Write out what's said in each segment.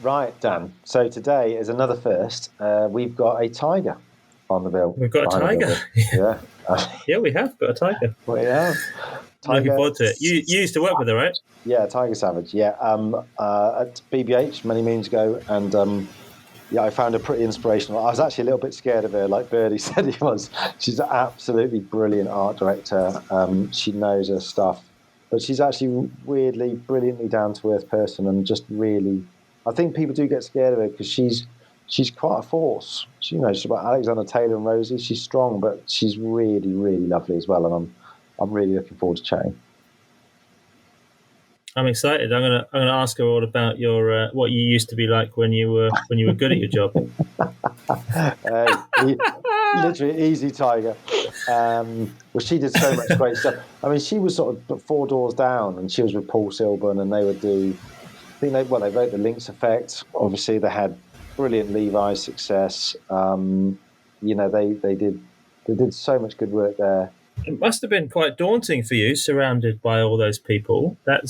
Right, Dan. So today is another first. We've got a tiger on the bill. We've got a tiger. Yeah. Yeah, we have got a tiger. We have. Looking forward to it. You used to work with her, right? Yeah, Tiger Savage. Yeah, at BBH many moons ago, and I found her pretty inspirational. I was actually a little bit scared of her, like Birdie said he was. She's an absolutely brilliant art director. She knows her stuff, but she's actually weirdly, brilliantly down to earth person, and just really, I think people do get scared of her because she's quite a force. She's about Alexander Taylor and Rosie. She's strong, but she's really, really lovely as well, and I'm really looking forward to chatting. I'm excited. I'm gonna ask her all about your what you used to be like when you were good at your job. Literally easy tiger. Well, she did so much great stuff. I mean, she was sort of 4 doors down, and she was with Paul Silburn, and they would do. They wrote the Lynx Effect. Obviously, they had brilliant Levi's success. They did so much good work there. It must have been quite daunting for you, surrounded by all those people. That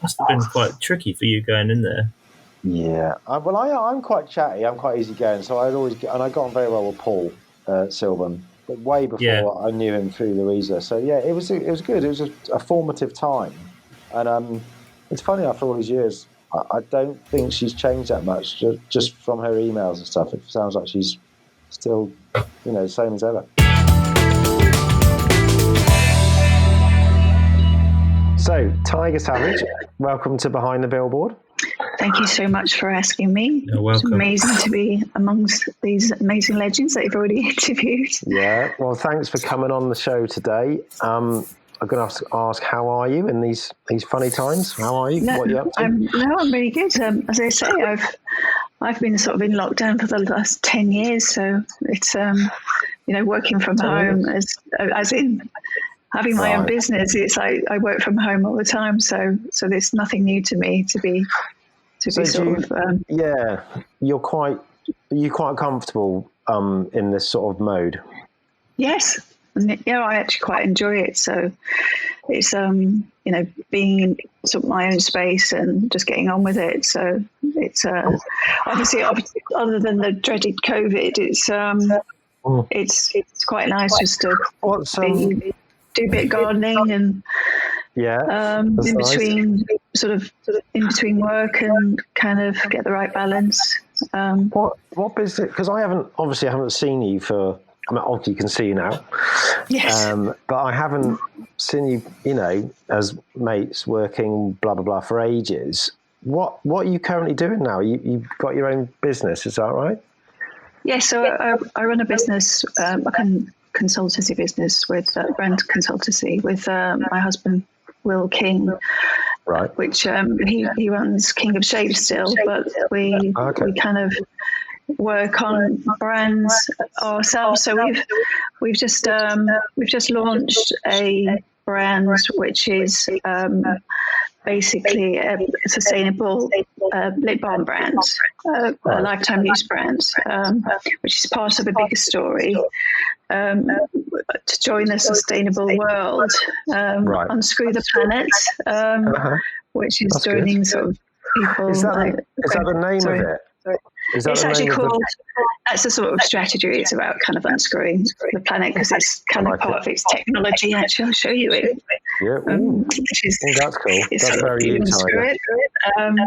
must have been quite tricky for you going in there. Yeah, I'm quite chatty. I'm quite easygoing, so I got on very well with Paul Silburn, but way before I knew him through Louisa. So yeah, it was good. It was a formative time, and it's funny after all these years. I don't think she's changed that much, just from her emails and stuff. It sounds like she's still, same as ever. So, Tiger Savage, welcome to Behind the Billboard. Thank you so much for asking me. You're welcome. It's amazing to be amongst these amazing legends that you've already interviewed. Yeah, well, thanks for coming on the show today. I'm going to ask, how are you in these funny times? How are you? What are you up to? I'm really good. As I say, I've been sort of in lockdown for the last 10 years, so it's working from home as in having my own business. It's like I work from home all the time, so there's nothing new to me to be You're quite comfortable in this sort of mode. Yes. I actually quite enjoy it. So it's being in sort of my own space and just getting on with it. So it's obviously other than the dreaded COVID, it's quite nice just to do a bit of gardening and in between between work and kind of get the right balance. What business? Because I haven't seen you for. I mean, obviously you can see you now. Yes. But I haven't seen you, as mates working blah blah blah for ages. What are you currently doing now? You've got your own business, is that right? Yeah. So I run a business, consultancy business with brand consultancy with my husband Will King, right? Which he runs King of Shave still, but we kind of work on brands ourselves. So we've just launched a brand which is basically a sustainable lip balm brand, a lifetime use brand, which is part of a bigger story. To join the sustainable world, unscrew the planet, which is that's joining good. Sort of people. Is that the name of it? It's actually called. That's the sort of strategy. It's about kind of unscrewing the planet because it's kind of part of its technology. Actually, I'll show you it. Yeah, which is that's cool. That's very unscrew and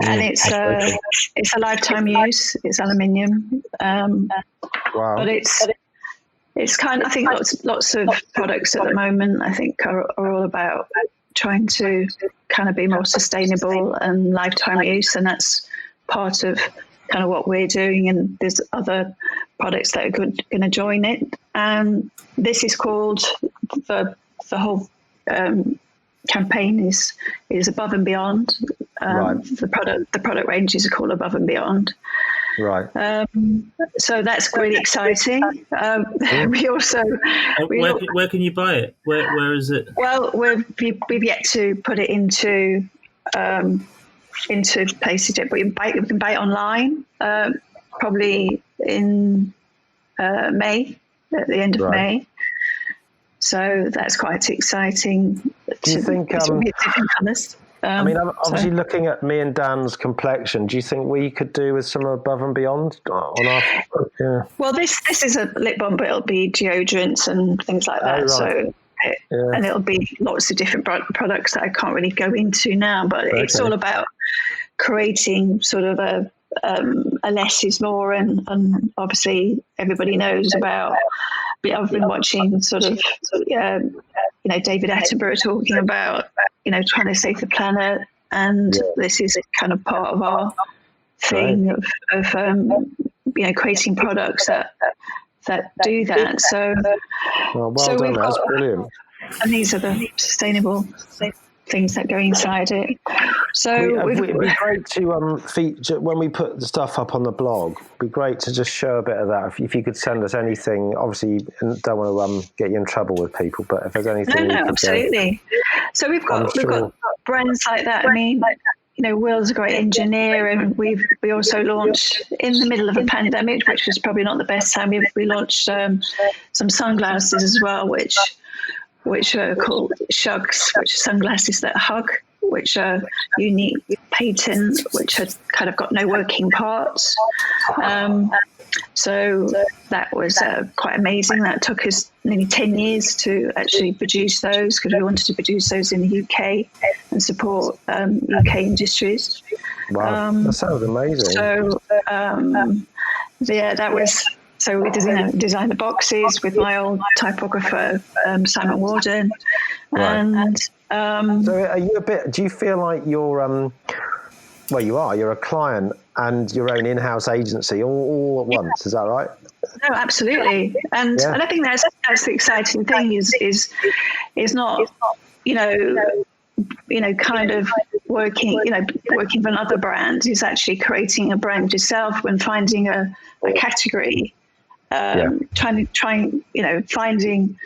it's a lifetime use. It's aluminium. Wow. But it's kind of, I think lots of products at the moment, I think, are all about trying to kind of be more sustainable and lifetime use, and that's part of kind of what we're doing. And there's other products that are going to join it. And this is called the whole campaign is Above and Beyond. Right. The product ranges are called Above and Beyond. Right. So that's really exciting. We also where can you buy it? Where is it? Well, we've yet to put it into places yet, but we can buy it online. Probably in May, at the end of May. So that's quite exciting. Do you think different colours? I mean, I'm obviously looking at me and Dan's complexion. Do you think we could do with some above and beyond on our? Yeah. Well, this is a lip balm, but it'll be deodorants and things like that. Oh, right. And it'll be lots of different products that I can't really go into now. But it's all about creating sort of a less is more, and obviously everybody knows about. I've been watching sort of, David Attenborough talking about, trying to save the planet, and this is kind of part of our thing of creating products that do that. So, well done. That's brilliant. And these are the sustainable things that go inside it. So it'd be great to feature when we put the stuff up on the blog. It'd be great to just show a bit of that. If you could send us anything, obviously, don't want to get you in trouble with people, but if there's anything, no, absolutely. So we've got brands like that. I mean, Will's a great engineer, and we also launched in the middle of a pandemic, which was probably not the best time. We launched some sunglasses as well, which are called Shugs, which are sunglasses that hug, which are unique patent, which had kind of got no working parts. So that was quite amazing. That took us nearly 10 years to actually produce those, because we wanted to produce those in the UK and support UK industries. Wow, that sounds amazing. So, that was... So we designed the boxes with my old typographer, Simon Warden. And so are you do you feel like you're, you're a client and your own in-house agency all at once, is that right? No, absolutely. And I think that's the exciting thing is not, kind of working for another brand. Is actually creating a brand yourself when finding a category. Finding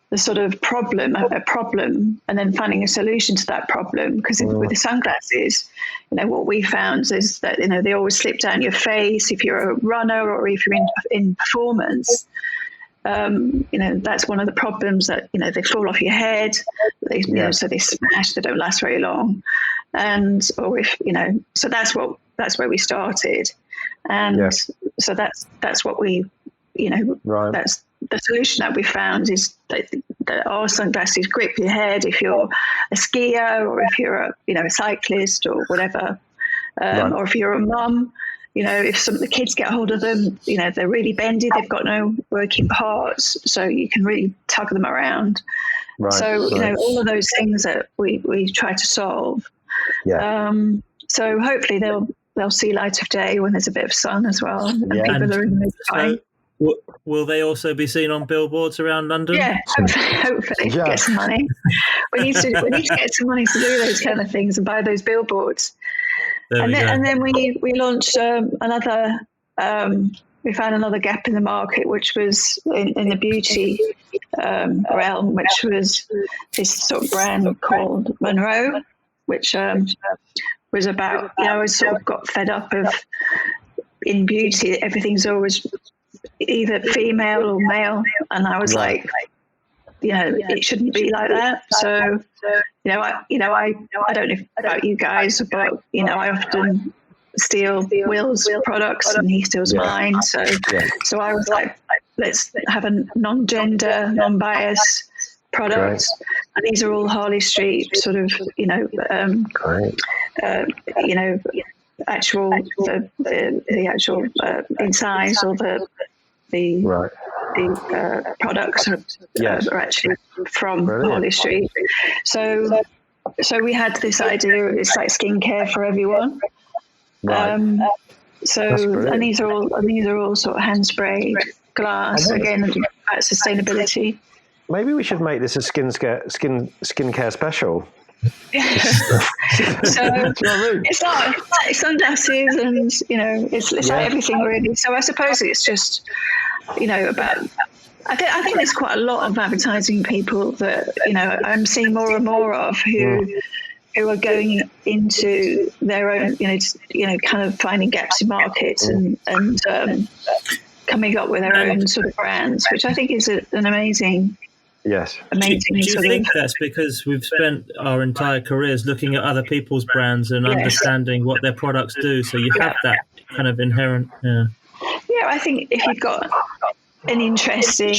the sort of problem, and then finding a solution to that problem. Because with the sunglasses, what we found is that, they always slip down your face if you're a runner or if you're in performance. That's one of the problems, that, they fall off your head, so they smash, they don't last very long. And, or if, so that's where we started. And so that's what we, that's the solution that we found, is that our sunglasses grip your head if you're a skier, or if you're a cyclist or whatever, or if you're a mum, if some of the kids get hold of them, they're really bendy, they've got no working parts, so you can really tug them around. So all of those things that we try to solve. So hopefully they'll see light of day when there's a bit of sun as well, and people are in the time. Will they also be seen on billboards around London? Yeah, hopefully get some money. We need to get some money to do those kind of things and buy those billboards. And then we launched another. We found another gap in the market, which was in the beauty realm, which was this sort of brand called Monroe, which was about. I always sort of got fed up of, in beauty, everything's always either female or male, and I was like, it shouldn't be like that. So, I don't know about you guys, but I often steal Will's products and he steals mine. So I was like, let's have a non-gender, non-bias products, and these are all Harley Street sort of, actual the actual insides, or the products are actually from Harley Street. So we had this idea, it's like skincare for everyone. And these are all sort of hand sprayed glass, again about sustainability. Maybe we should make this a skincare special. So it's like sunglasses, and it's like everything really. So I suppose it's just about. I think there's quite a lot of advertising people that I'm seeing more and more of who are going into their own kind of finding gaps in markets and coming up with their own sort of brands, which I think is an amazing Yes. amazing. Do you think that's because we've spent our entire careers looking at other people's brands and understanding what their products do? So you have that kind of inherent. Yeah. Yeah, I think if you've got an interesting.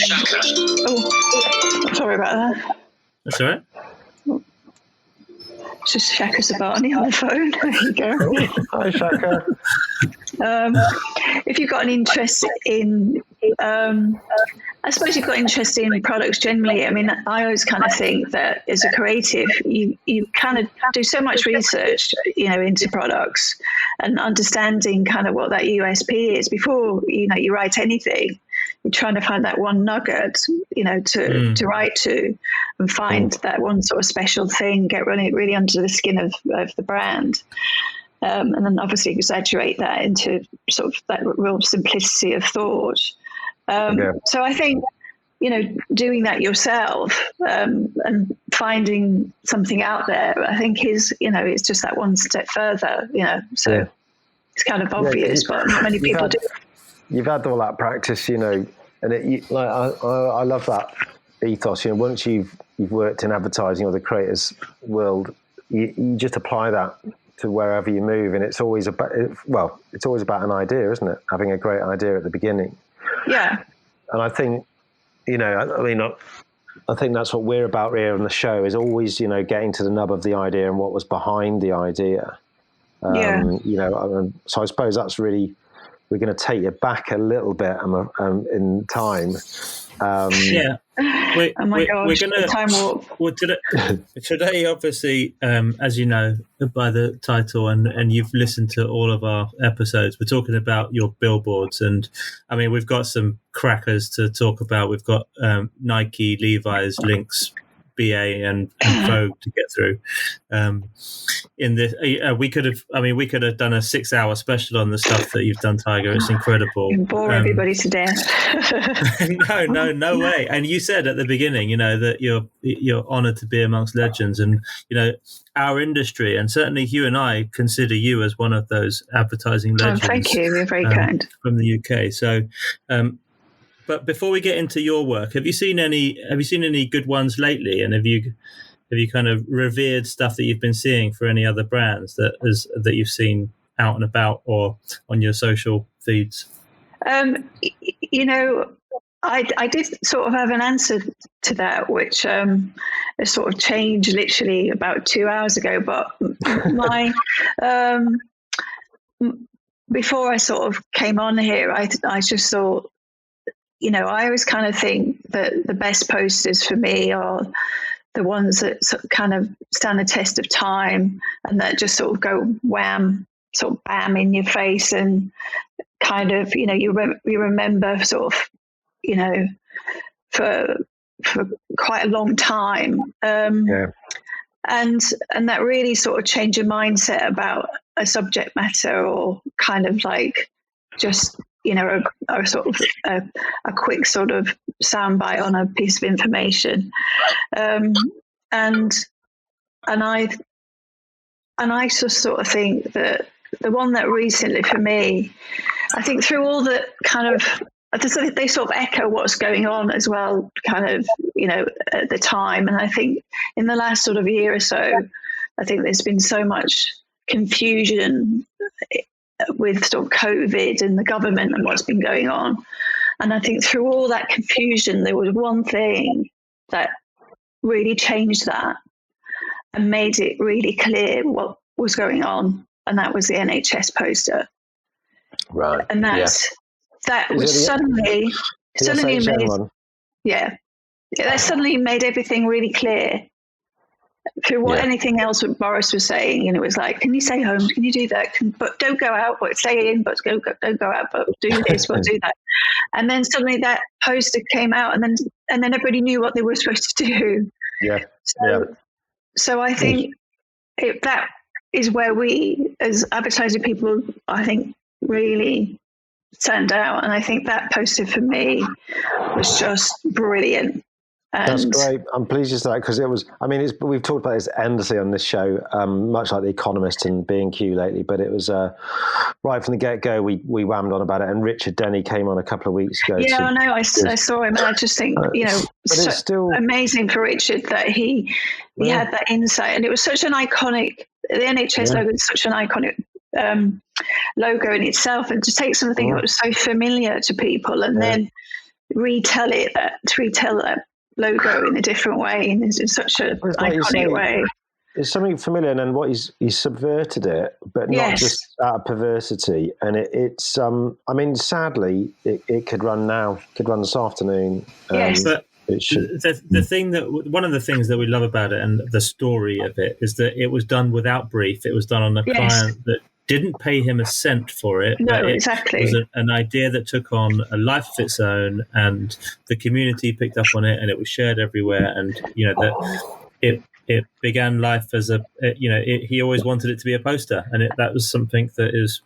Oh, sorry about that. That's all right. It's just Shaka Sabani on the phone. There you go. Hi, Shaka. If you've got an interest in, I suppose you've got interest in products generally. I mean, I always kind of think that as a creative, you kind of do so much research, into products and understanding kind of what that USP is before, you write anything. You're trying to find that one nugget, to write to and find that one sort of special thing, get really under the skin of the brand. And then obviously exaggerate that into sort of that real simplicity of thought. So I think, doing that yourself and finding something out there, I think is, it's just that one step further, so it's kind of obvious, but not many people do. You've had all that practice, and I love that ethos. Once you've worked in advertising or the creators world, you just apply that to wherever you move, and it's always about an idea, isn't it? Having a great idea at the beginning. Yeah. And I think, I think that's what we're about here on the show, is always, getting to the nub of the idea and what was behind the idea. So I suppose that's really, we're going to take you back a little bit in time. We're going to time warp. Well, today, obviously, as you know by the title, and you've listened to all of our episodes, we're talking about your billboards, and I mean, we've got some crackers to talk about. We've got Nike, Levi's, Lynx, BA, and Vogue to get through. In this, we could have done a 6-hour special on the stuff that you've done, Tiger. It's incredible. You bore everybody to death. No way. And you said at the beginning, that you're honoured to be amongst legends, and our industry, and certainly Hugh and I consider you as one of those advertising legends. Oh, thank you. You're very kind. From the UK. So. But before we get into your work, have you seen any good ones lately? And have you kind of revered stuff that you've been seeing for any other brands that you've seen out and about or on your social feeds? I did sort of have an answer to that, which has sort of changed literally about 2 hours ago. But my before I sort of came on here, I just thought, I always kind of think that the best posters for me are the ones that kind of stand the test of time and that just sort of go wham, sort of bam in your face, and kind of, you remember sort of, for quite a long time. And that really sort of change your mindset about a subject matter, or kind of like just, a sort of a quick sort of soundbite on a piece of information, and I just sort of think that the one that recently for me, I think through all the kind of, they sort of echo what's going on as well, kind of, at the time. And I think in the last sort of year or so, I think there's been so much confusion with sort of COVID and the government and what's been going on. And I think through all that confusion, there was one thing that really changed that and made it really clear what was going on. And that was the NHS poster. Right. And that was suddenly made, that suddenly made everything really clear. Through anything else that Boris was saying, it was like, can you stay home? Can you do that? But don't go out, but stay in, but don't go out, but do this, but do that. And then suddenly that poster came out, and then everybody knew what they were supposed to do. So I think that is where we, as advertising people, I think really stand out. And I think that poster for me was just brilliant. That's And great. I'm pleased you said that because it was. I mean, we've talked about this endlessly on this show, much like The Economist and B&Q lately. But it was right from the get-go. We whammed on about it, and Richard Denny came on a couple of weeks ago. yeah, I know. I saw him, and I just think, but it's still amazing for Richard that he had that insight, and it was such an iconic. The NHS logo is such an iconic logo in itself, and to take something that was so familiar to people and then retell that logo in a different way, and in such an iconic way. It's something familiar, and then what he's subverted it, but not just out of perversity. And it's I mean, sadly, it could run now, could run this afternoon. But the thing that one of the things that we love about it and the story of it is that it was done without brief. It was done on a client that didn't pay him a cent for it. No, but exactly. It was an idea that took on a life of its own, and the community picked up on it, and it was shared everywhere. And that it began life as he always wanted it to be a poster, and that was something that is.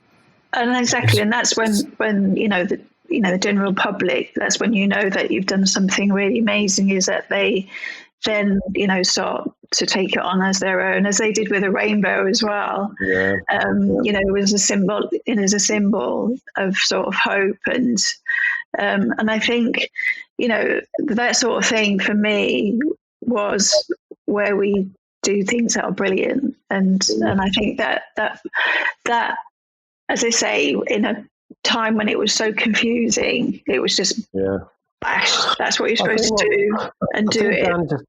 And exactly, and that's when the general public. That's when that you've done something really amazing. Is that they then start to take it on as their own, as they did with a rainbow as well. It was a symbol. It is a symbol of sort of hope, and I think that sort of thing for me was where we do things that are brilliant, and I think that as I say, in a time when it was so confusing, it was just bash. That's what you're supposed to do, and do it. Dan just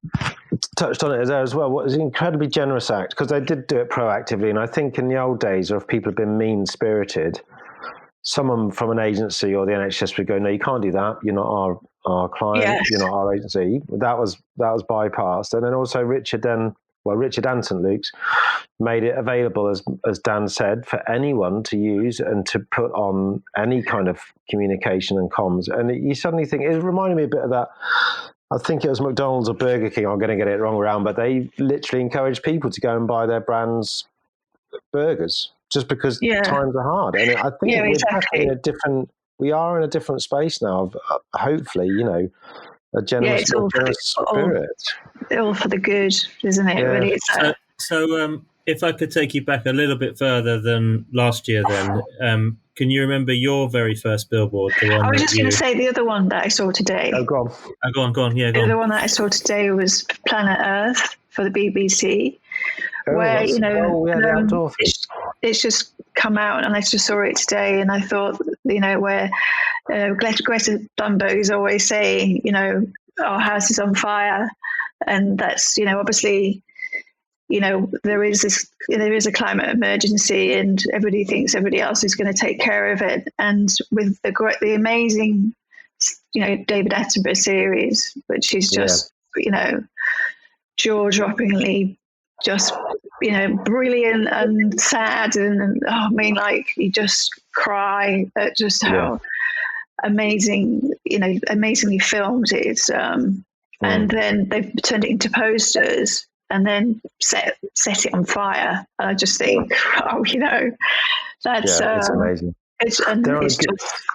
touched on it there as well. What was an incredibly generous act, because they did do it proactively. And I think in the old days, or if people have been mean-spirited, someone from an agency or the NHS would go, "No, you can't do that. You're not our client. You're not our agency." That was bypassed. And then also Richard and St. Luke's made it available, as Dan said, for anyone to use and to put on any kind of communication and comms. And you suddenly think, it reminded me a bit of that. I think it was McDonald's or Burger King, I'm going to get it wrong around, but they literally encouraged people to go and buy their brand's burgers just because times are hard. And I think we are in a different space now of hopefully, a generous spirit. All for the good, isn't it? Really, So, if I could take you back a little bit further than last year, then can you remember your very first billboard? The one I was just going to say the other one that I saw today. Oh, go on. Yeah, go on. The one that I saw today was Planet Earth for the BBC, where it's just come out, and I just saw it today, and I thought, where Greta Thunberg is always saying, our house is on fire, and that's obviously. There is a climate emergency, and everybody thinks everybody else is going to take care of it. And with the amazing, David Attenborough series, which is just, jaw-droppingly, just, brilliant and sad, and you just cry at just how amazingly filmed it is. And then they've turned it into posters. And then set it on fire. And I just think, that's it's amazing.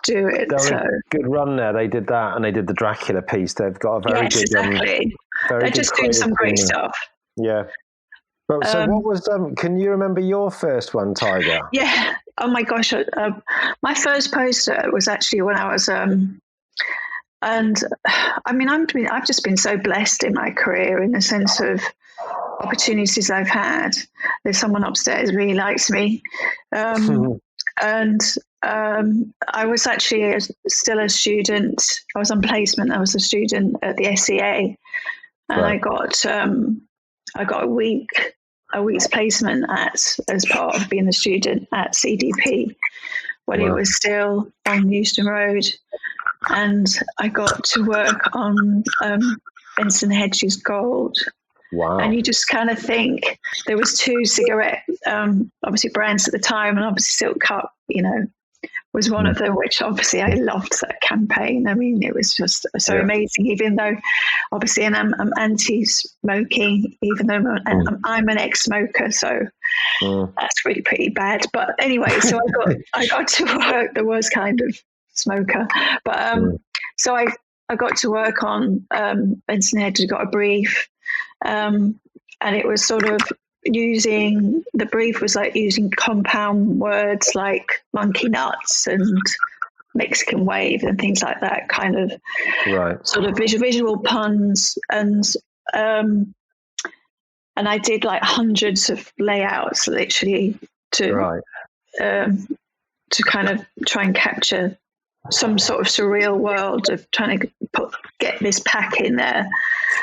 Do it. They're a good run there. They did that, and they did the Dracula piece. They've got a very good. Exactly. They're just doing some great stuff. Yeah. But so, what was? Can you remember your first one, Tiger? Yeah. Oh my gosh. My first poster was actually when I was. And I mean, I've just been so blessed in my career in the sense of opportunities I've had. There's someone upstairs who really likes me. And I was actually still a student. I was on placement. I was a student at the SEA. And I got a week's placement as part of being a student at CDP when it was still on Euston Road. And I got to work on Benson Hedges Gold. Wow. And you just kind of think there was two cigarette, obviously brands at the time, and obviously Silk Cut, was one of them, which obviously I loved that campaign. I mean, it was just so amazing, even though obviously I'm anti-smoking, even though I'm an ex-smoker, so that's really pretty bad. But anyway, so I got to work, there was kind of smoker, but so I got to work on Benson Hedges got a brief, and it was sort of using compound words like monkey nuts and Mexican wave and things like that, kind of sort of visual puns, and I did like hundreds of layouts literally to kind of try and capture some sort of surreal world of trying to get this pack in there.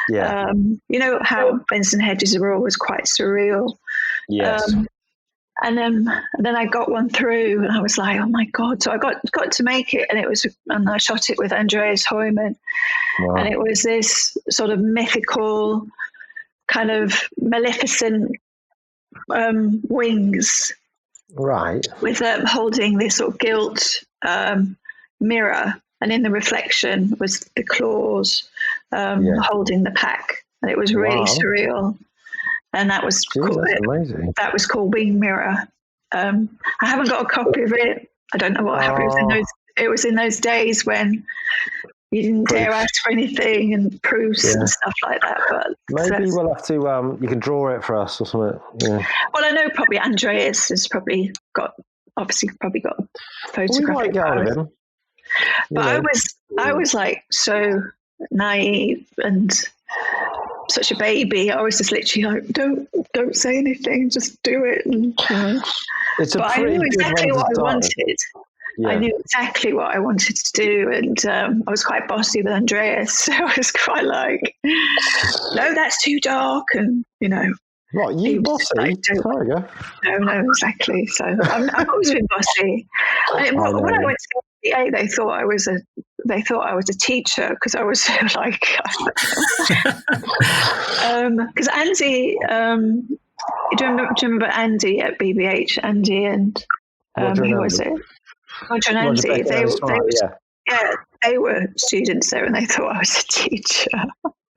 Yeah. You know how Benson Hedges are always quite surreal. Yes. And then I got one through, and I was like, oh my God. So I got to make it, and I shot it with Andreas Heumann. Wow. And it was this sort of mythical, kind of maleficent wings. Right. With holding this sort of gilt mirror, and in the reflection was the claws holding the pack. And it was really surreal. And that was amazing. That was called Wing Mirror. I haven't got a copy of it. I don't know what happened. It was in those days when you didn't dare ask for anything and proofs and stuff like that. But maybe we'll have to. You can draw it for us or something. Yeah. Well, I know probably Andreas has probably got photographic. We might get out of him. But I was like so naive and such a baby. I was just literally like, don't say anything, just do it. And, But I knew exactly what I wanted. Yeah. I knew exactly what I wanted to do, and I was quite bossy with Andreas. So I was quite like, no, that's too dark, and What, you bossy? Like, no, exactly. So I've always been bossy. And when I went to the ABA, they thought I was a teacher because I was like, because Andy, do you remember Andy at BBH? Andy and who was it? Roger and Andy. They were students there, and they thought I was a teacher.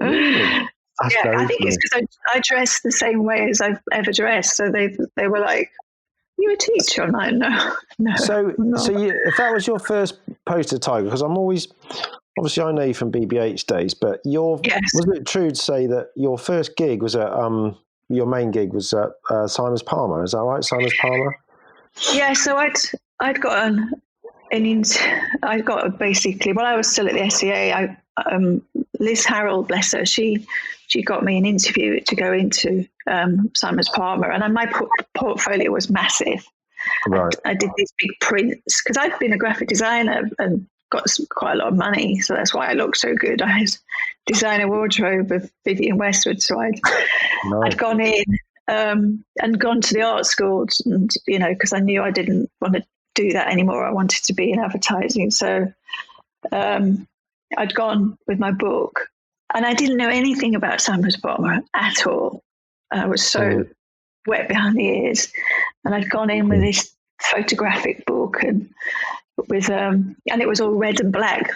I think it's because I dress the same way as I've ever dressed. So they were like, "You a teacher?" I'm like, no. So if that was your first poster tiger, because I'm always, obviously I know you from BBH days, but was it true to say that your first gig was at your main gig was at Simons Palmer? Is that right, Simons Palmer? Yeah. So I'd got basically while I was still at the SEA, Liz Harrell, bless her, she got me an interview to go into Simons Palmer, and my portfolio was massive. Right. I did these big prints because I'd been a graphic designer and got quite a lot of money, so that's why I looked so good. I had designer wardrobe of Vivienne Westwood, so I'd gone in and gone to the art school, and because I knew I didn't want to do that anymore. I wanted to be in advertising, so I'd gone with my book, and I didn't know anything about Simons Palmer at all. I was so wet behind the ears, and I'd gone in with this photographic book, and it was all red and black.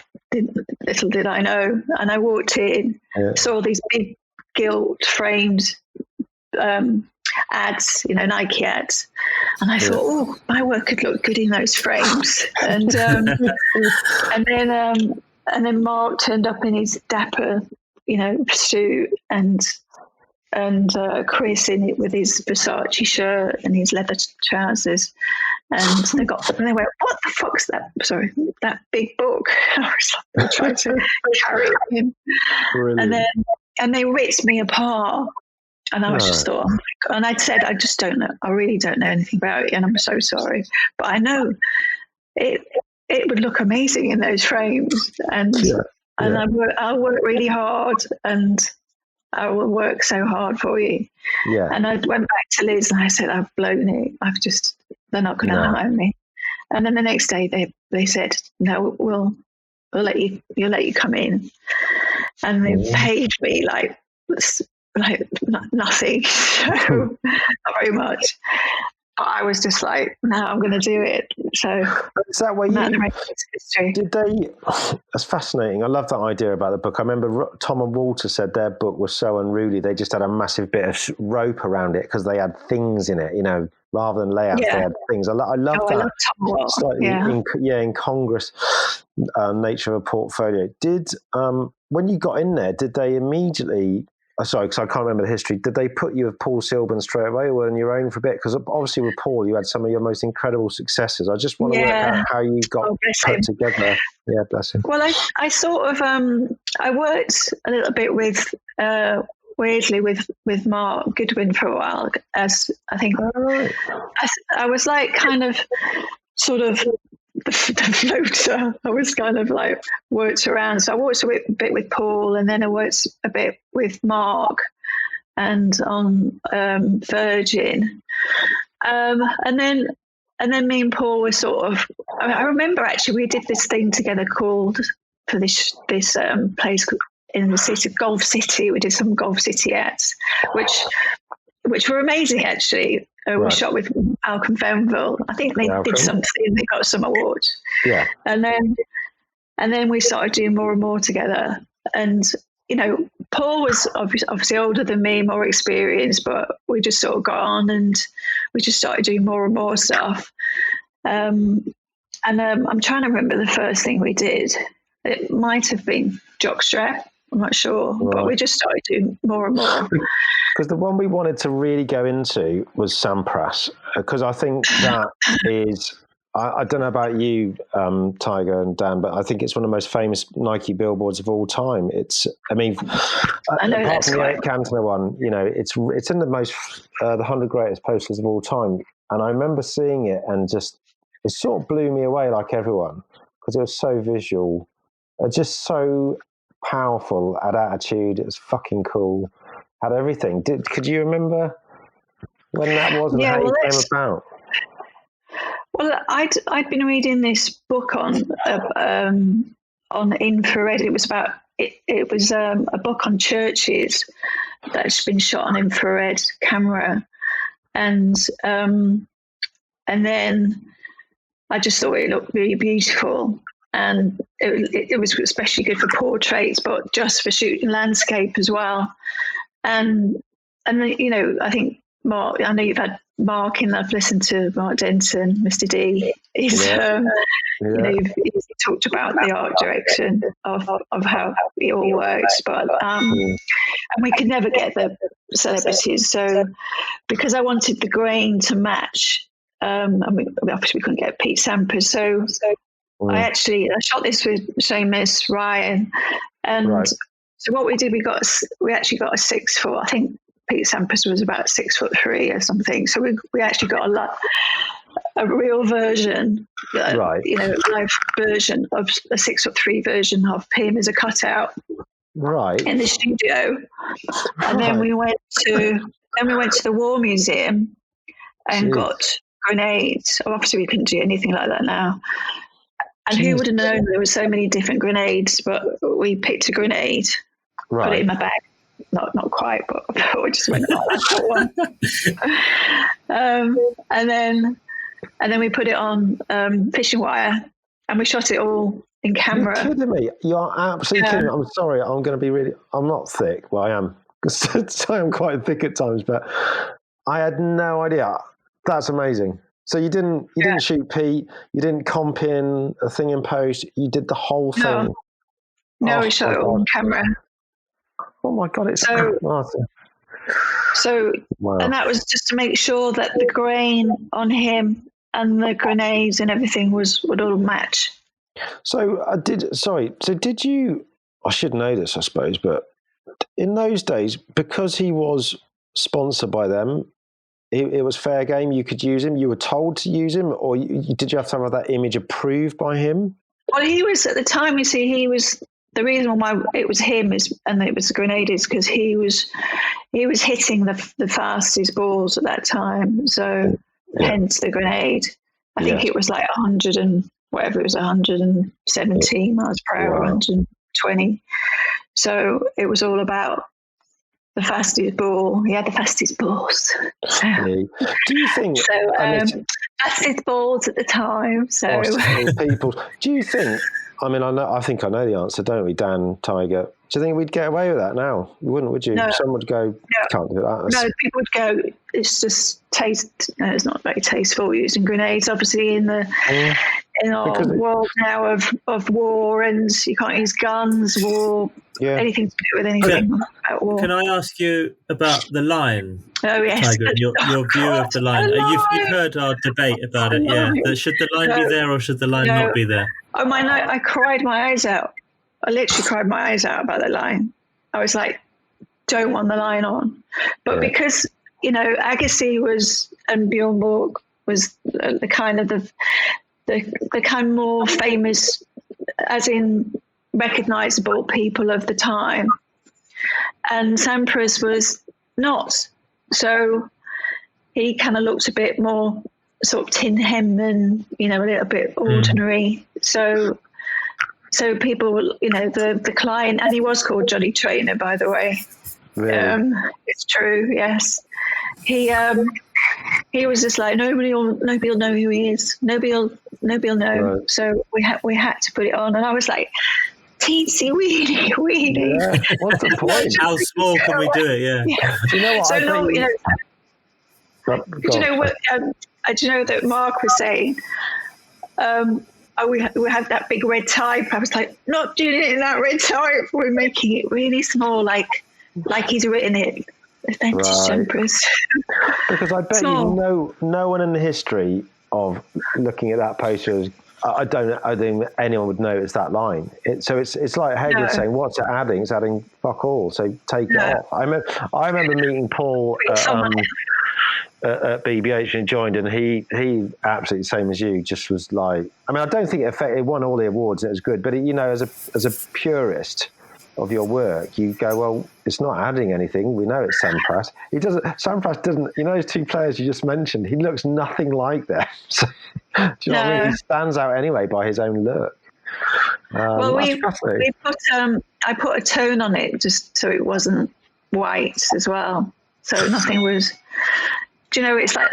Little did I know. And I walked in, saw these big gilt framed ads, Nike ads, and I thought, oh, my work could look good in those frames. And and then Mark turned up in his dapper, suit, and Chris in it with his Versace shirt and his leather trousers, and they went, what the fuck's that? Sorry, that big book. I was like, trying to carry it in. Brilliant. And they ripped me apart. And I was just thought, oh my God. And I'd said, I just don't know. I really don't know anything about it, and I'm so sorry. But I know it would look amazing in those frames, and I'll work really hard, and I will work so hard for you. Yeah. And I went back to Liz and I said, I've blown it. They're not going to hire me. And then the next day they said, no, we'll let you come in. And they paid me like nothing, so not very much. But I was just like, no, I'm going to do it. So is that where did they? That's fascinating. I love that idea about the book. I remember Tom and Walter said their book was so unruly. They just had a massive bit of rope around it because they had things in it, rather than layouts. They had things. I love that. I love Tom Slightly, incongruous nature of a portfolio. Did when you got in there, did they immediately? Sorry, because I can't remember the history. Did they put you with Paul Silburn straight away, or on your own for a bit? Because obviously with Paul, you had some of your most incredible successes. I just want to work out how you got put together. Yeah, bless him. Well, I sort of I worked a little bit with weirdly with Mark Goodwin for a while. As I think I was like kind of sort of the floater. I was kind of like worked around. So I worked a bit with Paul, and then I worked a bit with Mark and on Virgin. And then me and Paul were sort of, I remember actually we did this thing together called, for this place in the city, Golf City. We did some Golf City ads, which were amazing actually. We shot with Malcolm Fenville. I think they did something. They got some awards. Yeah. And then we started doing more and more together. And you know, Paul was obviously older than me, more experienced, but we just sort of got on and we just started doing more and more stuff. I'm trying to remember the first thing we did. It might have been Jockstrap. I'm not sure, but we just started doing more and more. Because the one we wanted to really go into was Sampras, because I think that is, I don't know about you, Tiger and Dan, but I think it's one of the most famous Nike billboards of all time. It's, I mean, apart from the Eric Cantona one, you know, it's in the most, the 100 greatest posters of all time. And I remember seeing it and just, it sort of blew me away like everyone, because it was so visual, just so powerful, had attitude, it was fucking cool, had everything. Could you remember when that was and how it came about? Well, I'd been reading this book on infrared. It was about it was a book on churches that's been shot on infrared camera, and then I just thought it looked really beautiful, and it was especially good for portraits, but just for shooting landscape as well. And you know, I think Mark, I know you've had Mark in. I've listened to Mark Denton, Mr. D. He's you know, he's talked about the art direction of how it all works, but and we could never get the celebrities. So because I wanted the grain to match, and we obviously couldn't get Pete Sampras. So I shot this with Seamus Ryan, and so what we did, we actually got a 6 foot. I think Pete Sampras was about 6'3" or something. So we actually got a real version, you know, live version of a 6'3" version of him as a cutout, in the studio. And then we went to the War Museum and got grenades. Obviously, we couldn't do anything like that now. And who would have known there were so many different grenades? But we picked a grenade, put it in my bag. Not quite, but I just went, that's that one. And then we put it on fishing wire, and we shot it all in camera. You're kidding me? You're absolutely kidding me. I'm sorry. I'm going to be really. I'm not thick. Well, I am. So I'm quite thick at times, but I had no idea. That's amazing. So you didn't shoot Pete. You didn't comp in a thing in post. You did the whole thing. No, we shot it all on camera. Oh my God, it's so and that was just to make sure that the grain on him and the grenades and everything would all match. So did you, I should know this, I suppose, but in those days, because he was sponsored by them, it was fair game, you could use him, you were told to use him, or did you have to have that image approved by him? Well, he was, at the time, you see, he was, the reason why it was him and it was the grenade is because he was hitting the fastest balls at that time. So hence the grenade. I think it was like 100 and whatever, it was 117 miles per hour, 120. So it was all about the fastest ball. He had the fastest balls. Do you think fastest balls at the time? So people, do you think? I mean, I think I know the answer, don't we, Dan, Tiger? Do you think we'd get away with that now? You wouldn't, would you? No. Some would go, can't do that. No, people would go, it's just taste. No, it's not very tasteful using grenades. Obviously, in our world now of war, and you can't use guns, war, anything to do with anything about war. Can I ask you about the line? Oh yes, Tiger, your view of the line. You've heard our debate about it, yeah. Should the line be there or should the line not be there? Oh my! No, I cried my eyes out. I literally cried my eyes out about the line. I was like, don't want the line on. But because, Agassi and Bjorn Borg was the kind of more famous, as in recognizable people of the time. And Sampras was not. So he kind of looked a bit more sort of tin hem and, a little bit ordinary. So people, the client, and he was called Johnny Trainer, by the way. Really? It's true, yes. He was just like, nobody will know who he is. Nobody will know. Right. So we had to put it on, and I was like, teensy weeny. Yeah. What's the point? How small can we do it? Yeah. Do you know what? So do you know what? Do you know that Mark was saying? We had that big red type. I was like, not doing it in that red type. We're making it really small, like he's written it. Thanks to Sampras. Because I bet no one in the history of looking at that poster, I think anyone would notice that line. So it's like Hedwig saying, "What's it adding? It's adding fuck all. So take it off." I remember meeting Paul at BBH and joined, and he absolutely same as you, just was like, I mean, I don't think it won all the awards, it was good, but as a purist of your work, you go, well, it's not adding anything, we know it's Sampras. Sampras doesn't, those two players you just mentioned, he looks nothing like them. So, do you know what I mean? He stands out anyway by his own look. I put a tone on it just so it wasn't white as well, so nothing was. Do you know, it's like,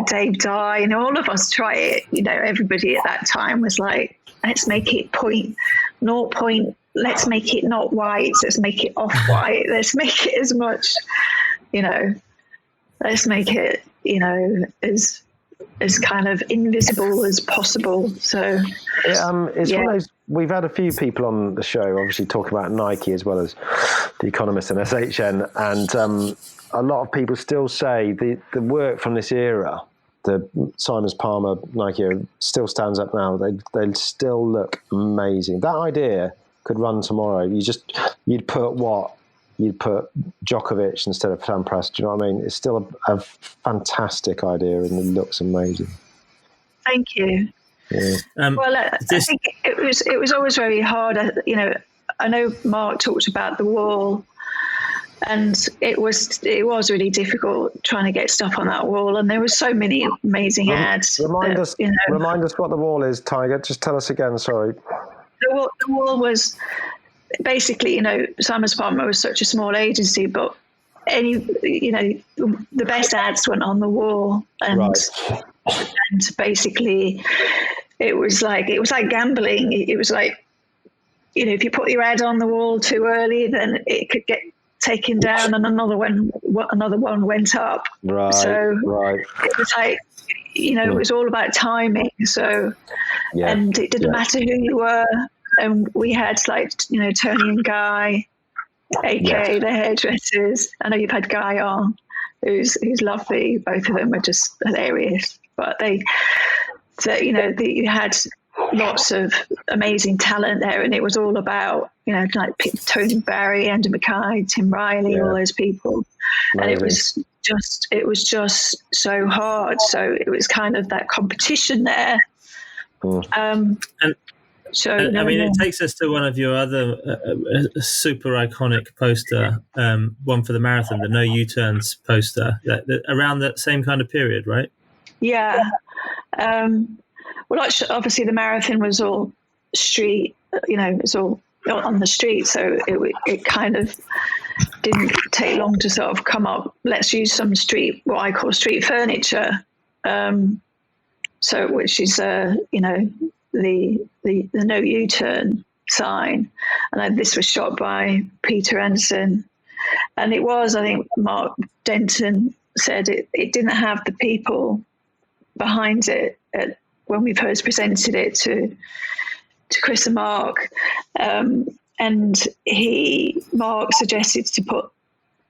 Dave Dye, all of us try it. Everybody at that time was like, let's make it let's make it not white, let's make it off-white, let's make it as much, let's make it, as kind of invisible as possible. So it's one of those, we've had a few people on the show, obviously talking about Nike as well as The Economist and SHN, and a lot of people still say the work from this era, the Simons Palmer Nike era, still stands up now. They still look amazing. That idea could run tomorrow. You'd put Djokovic instead of Sampras. Do you know what I mean? It's still a fantastic idea, and it looks amazing. Thank you. Yeah. I think it was always very hard. I know Mark talked about the wall. And it was really difficult trying to get stuff on that wall, and there were so many amazing ads. Remind us what the wall is, Tiger. Just tell us again. Sorry. The wall was basically, Simons Palmer was such a small agency, but the best ads went on the wall, and basically it was like gambling. It was like, if you put your ad on the wall too early, then it could get taken down and another one went up. Right. So it was like, it was all about timing. So, and it didn't matter who you were. And we had Tony and Guy, AK, the hairdressers. I know you've had Guy on, who's lovely. Both of them are just hilarious. But you had lots of amazing talent there, and it was all about Tony Barry, Andrew Mackay, Tim Riley, all those people. Amazing. And it was just so hard. So it was kind of that competition there. It takes us to one of your other super iconic poster, one for the marathon, the No U-Turns poster, around that same kind of period, right? Yeah. Well, obviously the marathon was all street, it was all on the street. So it kind of didn't take long to sort of come up. Let's use some what I call street furniture. Which is, the No U-Turn sign. And this was shot by Peter Anderson. And it was, I think, Mark Denton said it didn't have the people behind it when we first presented it to Chris and Mark. And Mark suggested to put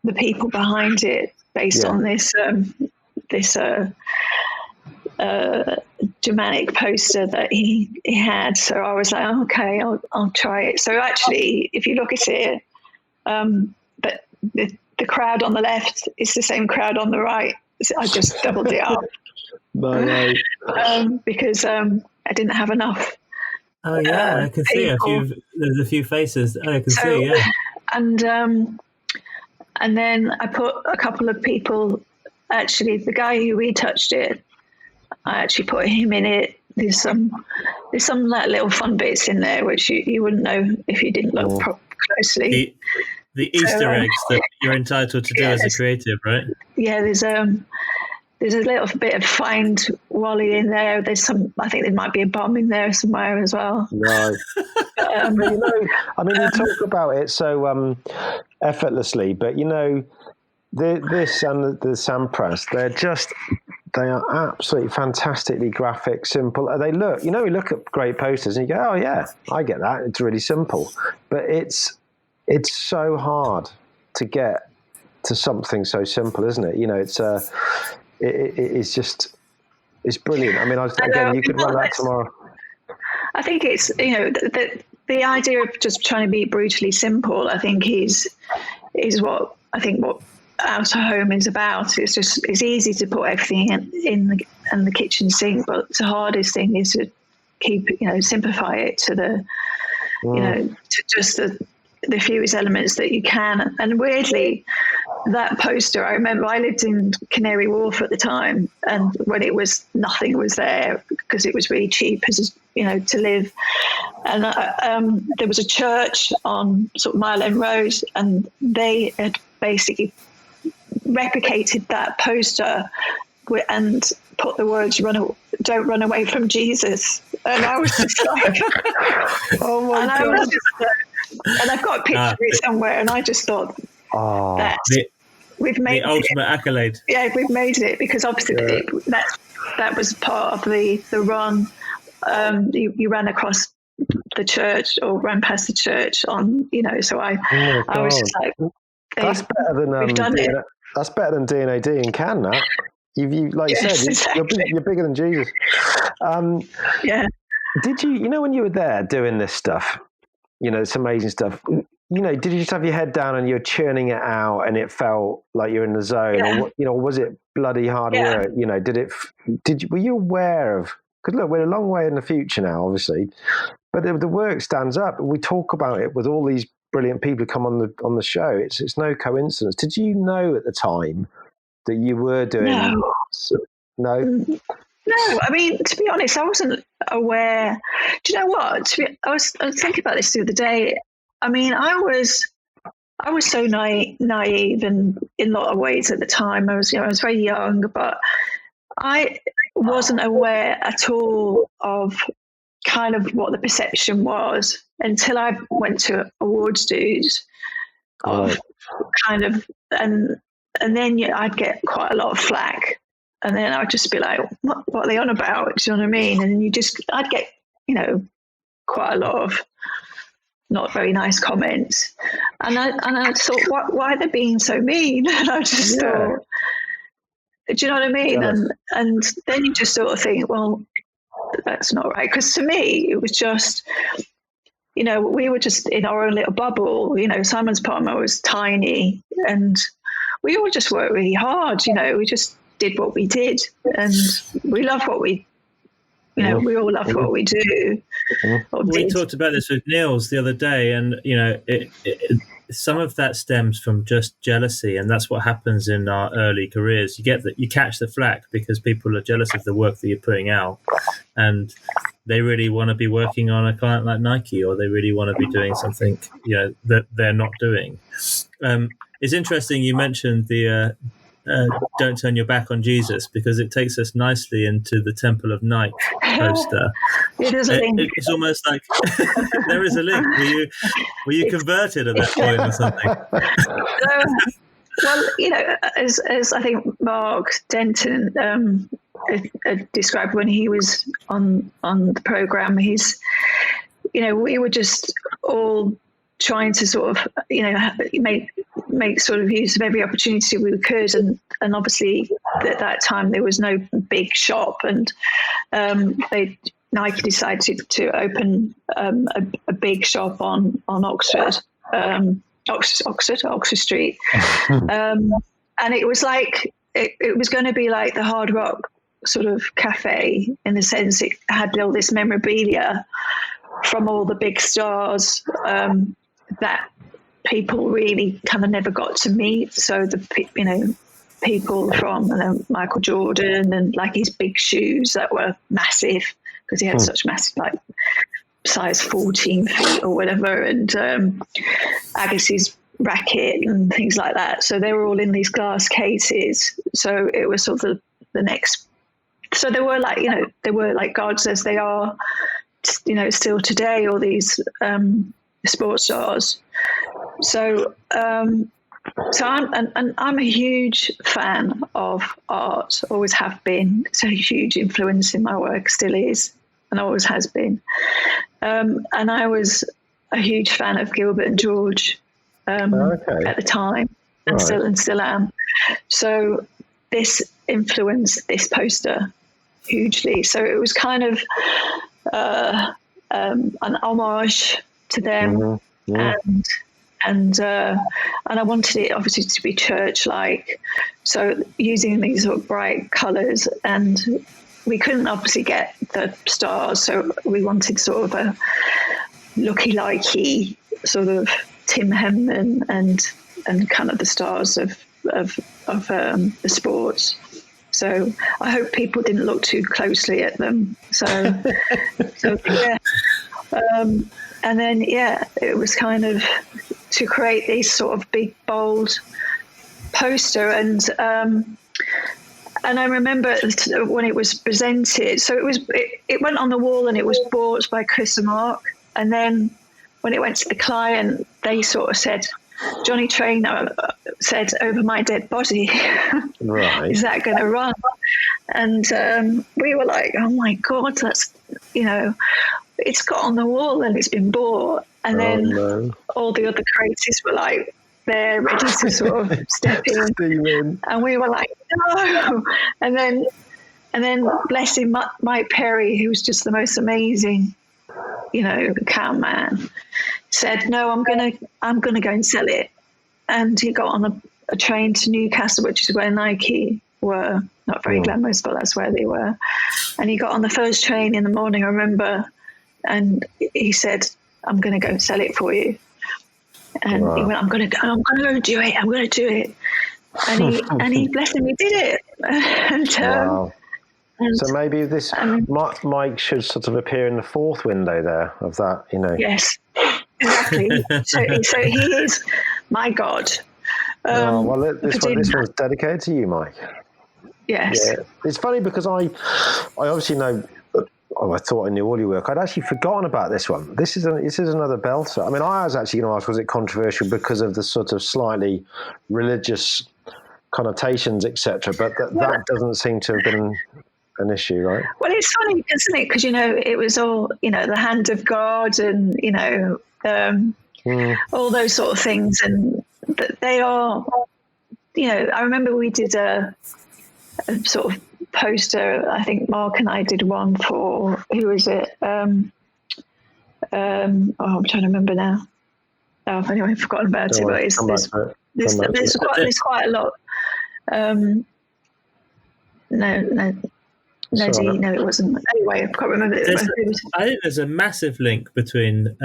the people behind it based on this dramatic poster that he had. So I was like, okay, I'll try it. So actually, if you look at it, but the crowd on the left is the same crowd on the right. So I just doubled it up. No. Because I didn't have enough. Oh yeah, I can see there's a few faces. I can see, yeah. And then I put a couple of people. Actually, the guy who retouched it, I actually put him in it. There's some like little fun bits in there which you wouldn't know if you didn't look closely. The Easter eggs that you're entitled to do as a creative, right? Yeah, there's a little bit of Find Wally in there. There's some. I think there might be a bomb in there somewhere as well. Right. But, you talk about it so effortlessly, but this and the Sampras, they are absolutely fantastically graphic, simple. They look, you look at great posters and you go, oh yeah, I get that. It's really simple, but it's so hard to get to something so simple, isn't it? It's brilliant. I mean, you could run that tomorrow. I think it's, the idea of just trying to be brutally simple, I think is what Out of Home is about. It's easy to put everything in the kitchen sink, but the hardest thing is to keep, simplify it to to just the fewest elements that you can. And weirdly, that poster, I remember I lived in Canary Wharf at the time, and when nothing was there because it was really cheap to live. And there was a church on sort of Mile End Road, and they had basically replicated that poster and put the words "Don't run away from Jesus," and I was just like, "Oh my God!" And I've got a picture of it somewhere, and I just thought, we've made the ultimate accolade. Yeah, we've made it, because obviously that was part of the run. You ran across the church or ran past the church on, so I was just like, that's better than we've done it. That's better than D&AD in Cannes. That you like you said, exactly. you're bigger than Jesus. Yeah. Did you when you were there doing this stuff? It's amazing stuff. Did you just have your head down and you're churning it out and it felt like you're in the zone, or was it bloody hard work? Were you aware of? Because look, we're a long way in the future now, obviously, but the work stands up. We talk about it with all these brilliant people who come on the show. It's no coincidence. Did you know at the time that you were doing? No. No, I mean, to be honest, I wasn't aware. Do you know what? I was thinking about this the other day. I mean, I was so naive in a lot of ways at the time. I was very young, but I wasn't aware at all of kind of what the perception was until I went to awards dues of kind of, and then I'd get quite a lot of flack. And then I'd just be like, what are they on about? Do you know what I mean? And I'd get, quite a lot of not very nice comments. And I thought, why are they being so mean? And I just thought, do you know what I mean? And then you just sort of think, well, that's not right. Because to me, it was just, we were just in our own little bubble. Simon's Palmer was tiny, and we all just worked really hard. We just did what we did, and we love what we we all love what we do. We talked about this with Niels the other day, and some of that stems from just jealousy, and that's what happens in our early careers. You catch the flack because people are jealous of the work that you're putting out, and they really want to be working on a client like Nike, or they really want to be doing something that they're not doing. It's interesting you mentioned the Don't Turn Your Back on Jesus, because it takes us nicely into the Temple of Night poster. It is a link. It's almost like there is a link. Were you converted at that point or something? Well, as I think Mark Denton described when he was on the programme, we were just all trying to sort of, make sort of use of every opportunity we could, and obviously at that time there was no big shop, and Nike decided to open a big shop on Oxford Street, and it was like it was going to be like the Hard Rock sort of cafe, in the sense it had all this memorabilia from all the big stars that people really kind of never got to meet. So people from Michael Jordan, and like his big shoes that were massive, because he had such massive, like size 14 feet or whatever, and Agassi's racket and things like that. So they were all in these glass cases. So it was sort of the next. So they were like gods, as they are, still today, all these sports stars. So I'm a huge fan of art, always have been. It's a huge influence in my work, still is, and always has been. And I was a huge fan of Gilbert and George at the time, and still am. So this influenced this poster hugely. So it was kind of an homage to them, and I wanted it obviously to be church-like. So using these sort of bright colours, and we couldn't obviously get the stars, so we wanted sort of a looky-likey sort of Tim Henman and kind of the stars of the sports. So I hope people didn't look too closely at them. So yeah. And then, it was kind of to create this sort of big, bold poster. And I remember when it was presented, so it went on the wall, and it was bought by Chris and Mark. And then when it went to the client, they sort of said, Johnny Traynor said, "Over my dead body." Right. Is that going to run? And we were like, oh my God, that's, it's got on the wall and it's been bought. And then all the other creators were like, they're ready to sort of step in. And we were like, no. And then bless him, Mike Perry, who was just the most amazing, account man, said, no, I'm gonna go and sell it. And he got on a train to Newcastle, which is where Nike were. Not very glamorous, but that's where they were. And he got on the first train in the morning, I remember, and he said, I'm going to go sell it for you. And he went, I'm going to go do it. I'm going to do it. And he bless him, he did it. And so maybe this Mike should sort of appear in the fourth window there of that, Yes, exactly. so he is my God. This one's dedicated to you, Mike. Yes. Yeah. It's funny because I obviously know. I thought I knew all your work. I'd actually forgotten about this one. This is another belter. I mean, I was actually going to ask, was it controversial because of the sort of slightly religious connotations, etc.? But that doesn't seem to have been an issue, right? Well, it's funny, isn't it? Because it was all the hand of God, and all those sort of things, and they are. I remember we did a sort of poster. I think Mark and I did one for, who was it? I'm trying to remember now. Oh, anyway, I've forgotten about it. But there's quite a lot. No, it wasn't. Anyway, I can't remember. I think there's a massive link between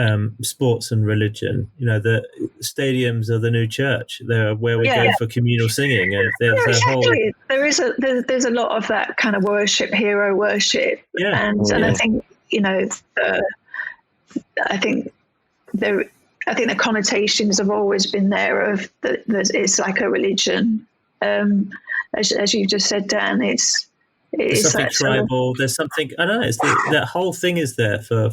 sports and religion. The stadiums are the new church. They're where we go for communal singing, and exactly. There's a lot of that kind of worship, hero worship, and I think I think the connotations have always been there of that it's like a religion. as you just said, Dan, There's something that tribal. There's something, I don't know. It's that whole thing is there for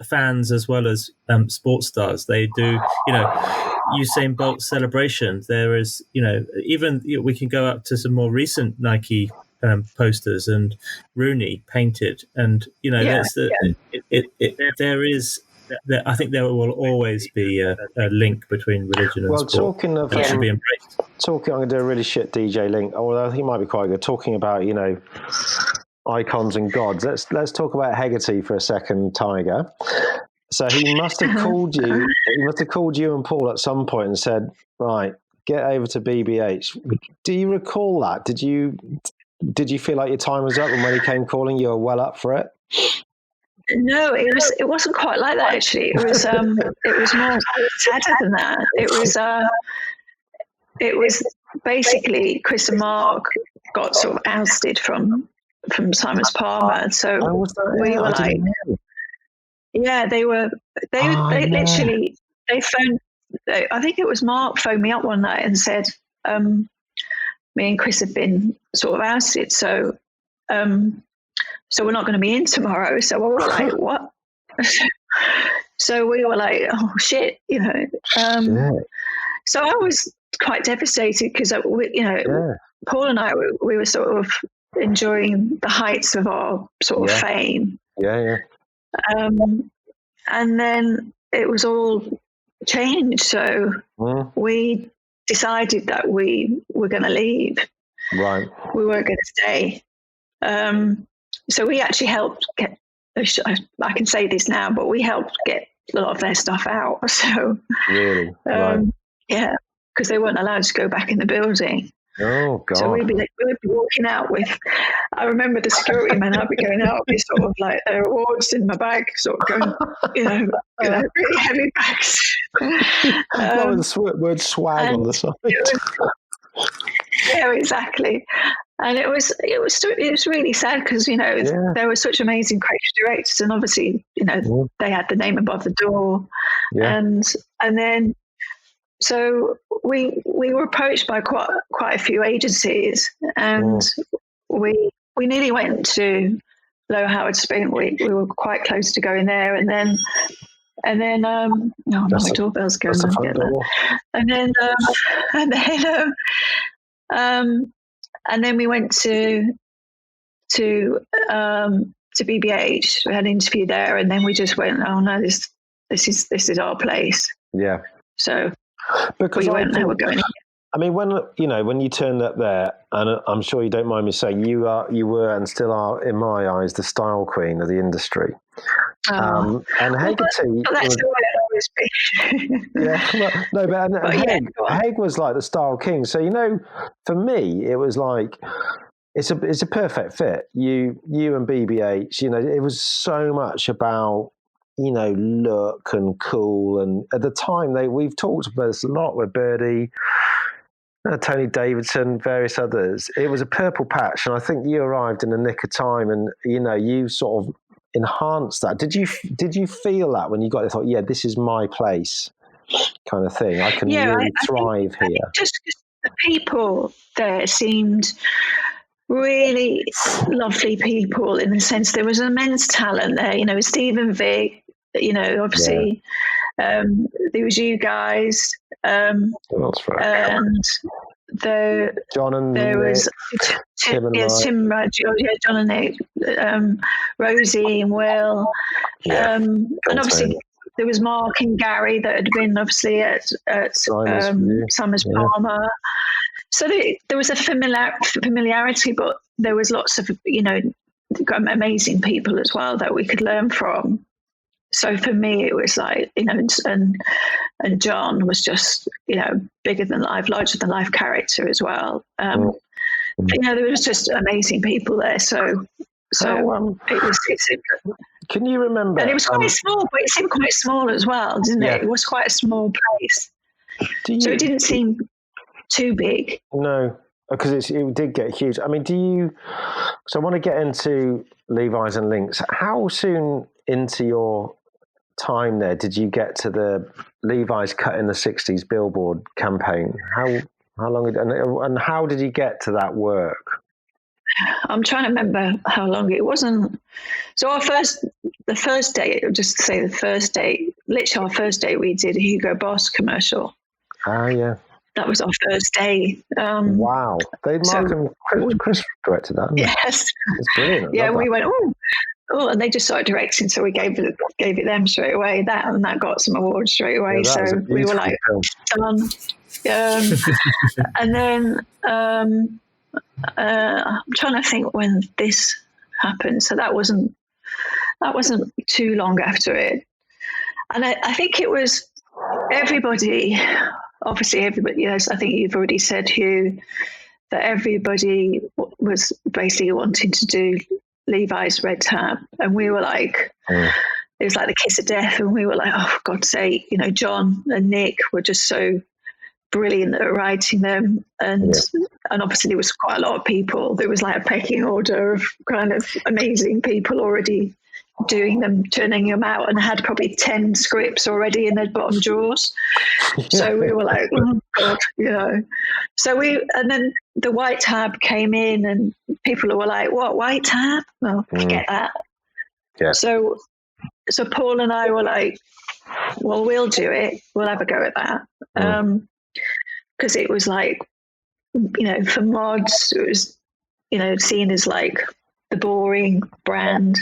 fans as well as sports stars. They do, Usain Bolt celebration. There is, even we can go up to some more recent Nike posters and Rooney painted, and there is. I think there will always be a link between religion and sport. Talking of, and it should be embraced. I'm going to do a really shit DJ link. Although I think it might be quite good. Talking about icons and gods. Let's talk about Hegarty for a second, Tiger. So he must have called you. He must have called you and Paul at some point and said, "Right, get over to BBH." Do you recall that? Did you feel like your time was up, and when he came calling, you were well up for it? No, it wasn't quite like that actually. It was more sadder than that. It was basically Chris and Mark got sort of ousted from Simon's Palmer. So we were like, yeah, they literally, they phoned, I think it was Mark phoned me up one night and said, me and Chris have been sort of ousted. So we're not going to be in tomorrow. So we were like, what? So we were like, oh shit, So I was quite devastated because, Paul and I, we were sort of enjoying the heights of our sort of fame. Yeah. And then it was all changed. So we decided that we were going to leave. Right. We weren't going to stay. So we actually helped get, I can say this now, but we helped get a lot of their stuff out. So, really? Right. Yeah, because they weren't allowed to go back in the building. Oh, God. So we'd be walking out with, I remember the security man, I'd be going out with sort of like their awards in my bag, sort of going, really heavy bags. The word swag on the side. Yeah, exactly. And it was really sad because there were such amazing creative directors, and obviously they had the name above the door, and then so we were approached by quite a few agencies, and we nearly went to Low Howard Spring. We were quite close to going there, and then my doorbell's going on. And then we went to BBH. We had an interview there, and then we just went, oh no, this is our place. Yeah. So because we went, we're going. I mean, when you turned up there, and I'm sure you don't mind me saying, you were and still are, in my eyes, the style queen of the industry. And Hegarty, that's the way it always be. Haig was like the style king. So for me, it was like it's a perfect fit. You and BBH, it was so much about look and cool. And at the time, we've talked about this a lot with Birdie, Tony Davidson, various others. It was a purple patch, and I think you arrived in the nick of time, and you sort of enhanced that. Did you feel that when you got there? Thought, yeah, this is my place, kind of thing. I can really thrive here. Just the people there seemed really lovely people, in the sense there was immense talent there. Stephen Vick, obviously. There was you guys. That's right. And John and there Nick, was Tim John and Nick, Rosie and Will, and obviously there was Mark and Gary that had been obviously at Summers Palmer. So there was a familiarity, and there was lots of amazing people as well that we could learn from. So for me, it was like, and John was just, bigger than life, larger than life character as well. There was just amazing people there. So it was. Can you remember? And it was quite small, but it seemed quite small as well, didn't it? It was quite a small place. So it didn't seem too big. No, because it did get huge. I mean, so I want to get into Levi's and Lynx. How soon into your time there did you get to the Levi's Cut in the 60s Billboard campaign? How long? And how did you get to that work? I'm trying to remember how long it wasn't. So the first day, just to say the first day, literally our first day, we did a Hugo Boss commercial. Ah, yeah. That was our first day. Wow. Mark and Chris directed that, didn't they? Yes. It's brilliant. Yeah, we went, oh, and they just started directing, so we gave it them straight away. That got some awards straight away. Yeah, so we were like, done. And then I'm trying to think when this happened. So that wasn't too long after it. And I think it was everybody. Obviously, everybody. Yes, I think you've already said, Hugh, that everybody was basically wanting to do Levi's red tab, and we were like, it was like the kiss of death, and we were like, oh, for God's sake, John and Nick were just so brilliant at writing them, and obviously there was quite a lot of people. There was like a pecking order of kind of amazing people already doing them, turning them out, and had probably 10 scripts already in their bottom drawers. So we were like, oh God, So and then the white tab came in, and people were like, what, white tab? Well, forget that. Yeah. So Paul and I were like, well, we'll do it. We'll have a go at that. Because it was like, for mods, it was, seen as like the boring brand.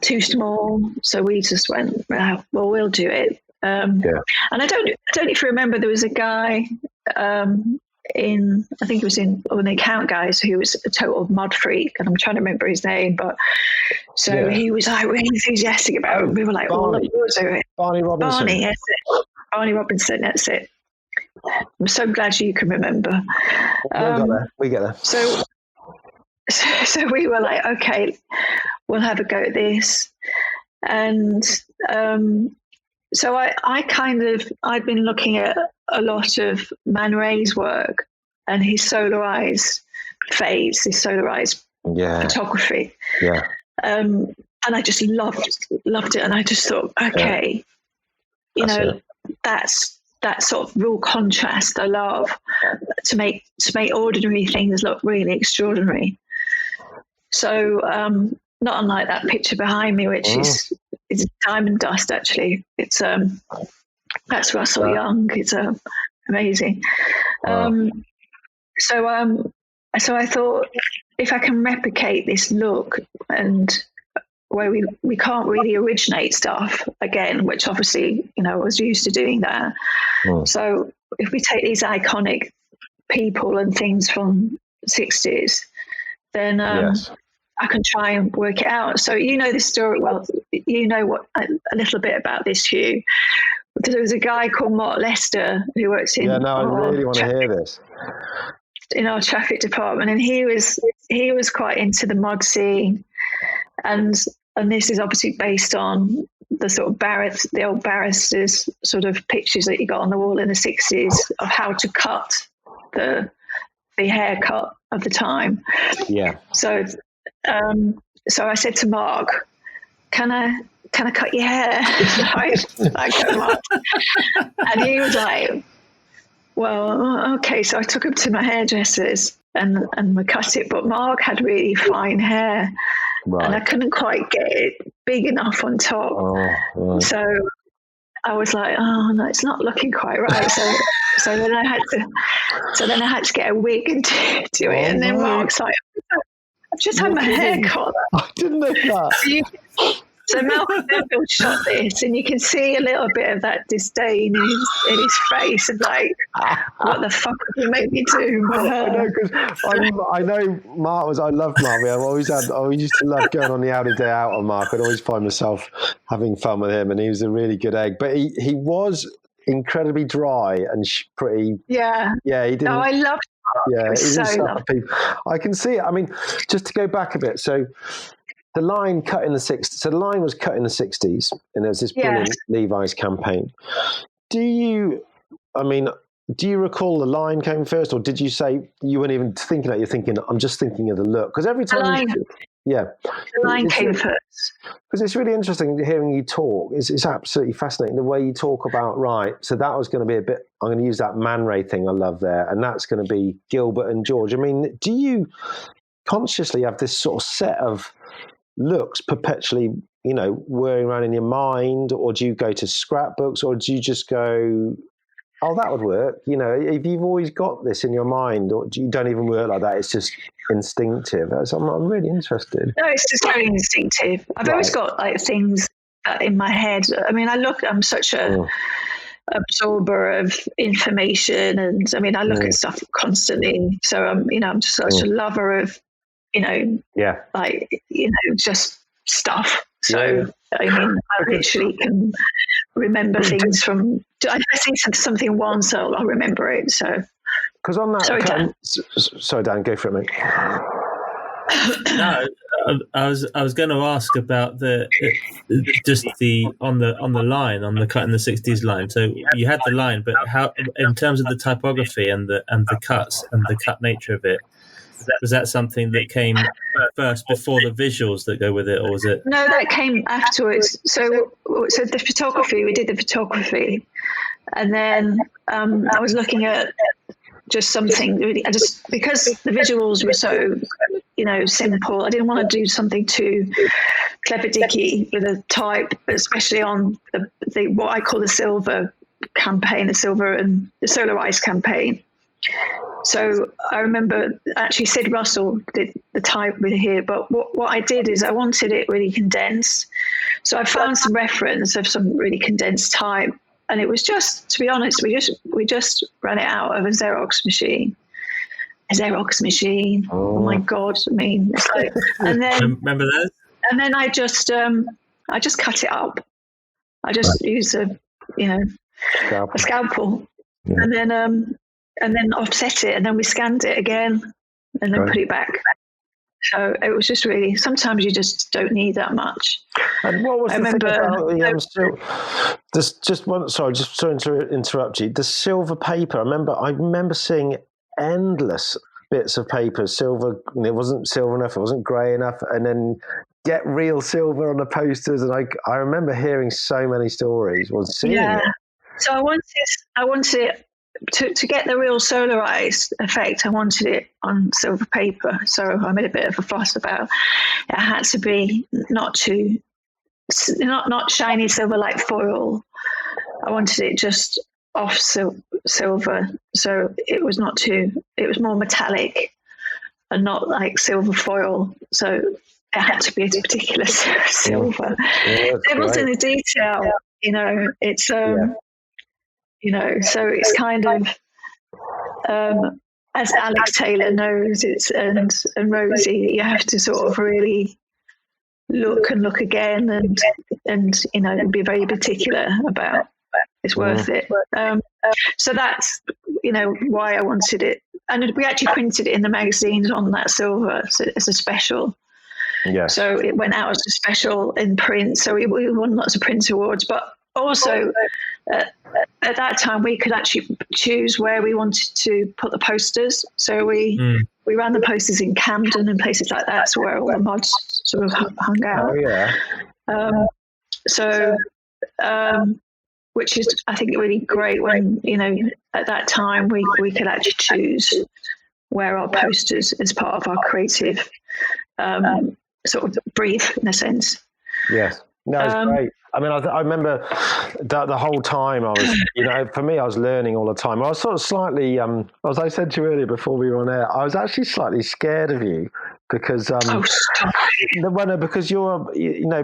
Too small, so we just went, well, we'll do it. And I don't know if you remember, there was a guy I think it was in one of the account guys, who was a total mod freak, and I'm trying to remember his name, but he was like really enthusiastic about it. We were like, we'll do it. Barney Robinson. Barney Robinson, that's it. I'm so glad you can remember. We get there. So we were like, okay, we'll have a go at this. And so I'd been looking at a lot of Man Ray's work and his solarized phase, his solarized photography. Yeah. And I just loved it. And I just thought, okay, that's that sort of real contrast I love, to make ordinary things look really extraordinary. So not unlike that picture behind me, which is diamond dust. Actually, it's that's Russell Young. It's amazing. Wow. So I thought, if I can replicate this look, and where we can't really originate stuff again, which obviously I was used to doing that. So if we take these iconic people and things from the 60s, then I can try and work it out. So the story, well, what a little bit about this, Hugh. There was a guy called Mark Lester who works in. Yeah, no, I really want to hear this. In our traffic department, and he was quite into the mod scene, and this is obviously based on the sort of the old barristers sort of pictures that you got on the wall in the 60s of how to cut the haircut of the time. Yeah. So I said to Mark, can I cut your hair? I go, Mark. And he was like, well, okay. So I took him to my hairdressers and we cut it, but Mark had really fine hair. Right. And I couldn't quite get it big enough on top. Right. So I was like, oh no, it's not looking quite right. So then I had to get a wig and do it. And then Mark's like, I've just had my hair cut. I didn't know that. So Malcolm Neville shot this, and you can see a little bit of that disdain in his face, and like, what the fuck did you make me do? I know, because I know Mark was. I love Mark. I always used to love going on the Audi day out on Mark. I'd always find myself having fun with him, and he was a really good egg. But he was incredibly dry and pretty. Yeah. Yeah, he didn't. No, I loved. Yeah, he was so lovely. I can see it. I mean, just to go back a bit, so. The line cut in the 60s. So the line was cut in the 60s, and there was this brilliant Levi's campaign. Do you recall the line came first, or did you say you weren't even thinking that? You're thinking, I'm just thinking of the look? Because every time Yeah. The line came first. Because it's really interesting hearing you talk. It's absolutely fascinating the way you talk about, right, so that was going to be a bit, I'm going to use that Man Ray thing I love there, and that's going to be Gilbert and George. I mean, do you consciously have this sort of set of looks perpetually, whirring around in your mind, or do you go to scrapbooks, or do you just go, oh, that would work? If you've always got this in your mind, or you don't even work like that, it's just instinctive. So I'm really interested. No, it's just very instinctive. I've always got like things in my head. I mean, I'm such a absorber of information, and I mean, I look at stuff constantly. So I'm just such a lover of, just stuff. So I mean, I literally can remember things from. I see something once, so I'll remember it. So. Because on that, sorry, Dan. Sorry, Dan, go for it, mate. No, I was going to ask about on the line, on the cut in the 60s line. So you had the line, but how, in terms of the typography and the cuts and the cut nature of it, was that something that came first before the visuals that go with it, or was it? No, that came afterwards. So the photography, we did the photography, and then I was looking at just something really, because the visuals were so, simple. I didn't want to do something too clever dicky with a type, especially on the what I call the silver campaign, the silver and the Solarized campaign. So I remember actually Sid Russell did the type with here, but what I did is I wanted it really condensed. So I found some reference of some really condensed type. And it was just, to be honest, we just ran it out of a Xerox machine. Oh my God! I mean, it's like, and then remember those? And then I just cut it up. I just used a scalpel, and then offset it, and then we scanned it again, and then put it back. So it was just really, sometimes you just don't need that much. And what was thing about sorry to interrupt you. The silver paper, I remember seeing endless bits of paper, silver, and it wasn't silver enough, it wasn't grey enough, and then get real silver on the posters, and I remember hearing so many stories, seeing it. So I wanted it, to get the real Solarized effect, I wanted it on silver paper. So I made a bit of a fuss about it. Had to be not shiny silver like foil. I wanted it just off silver, so it was more metallic and not like silver foil. So it had to be a particular silver. It was in the detail, it's so it's kind of, as Alex Taylor knows, and Rosie, you have to sort of really look again and be very particular about it's worth it. So that's why I wanted it, and we actually printed it in the magazines on that silver as a special. Yes. So it went out as a special in print. So we won lots of print awards, but also at that time we could actually choose where we wanted to put the posters. So we ran the posters in Camden and places like that, so where all the mods sort of hung out. Oh yeah. Which is, I think, really great when at that time we could actually choose where our posters as part of our creative sort of brief, in a sense. Yes. No, it's great. I mean, I remember that the whole time I was, for me, I was learning all the time. I was sort of slightly, as I said to you earlier before we were on air, I was actually slightly scared of you because, because you're,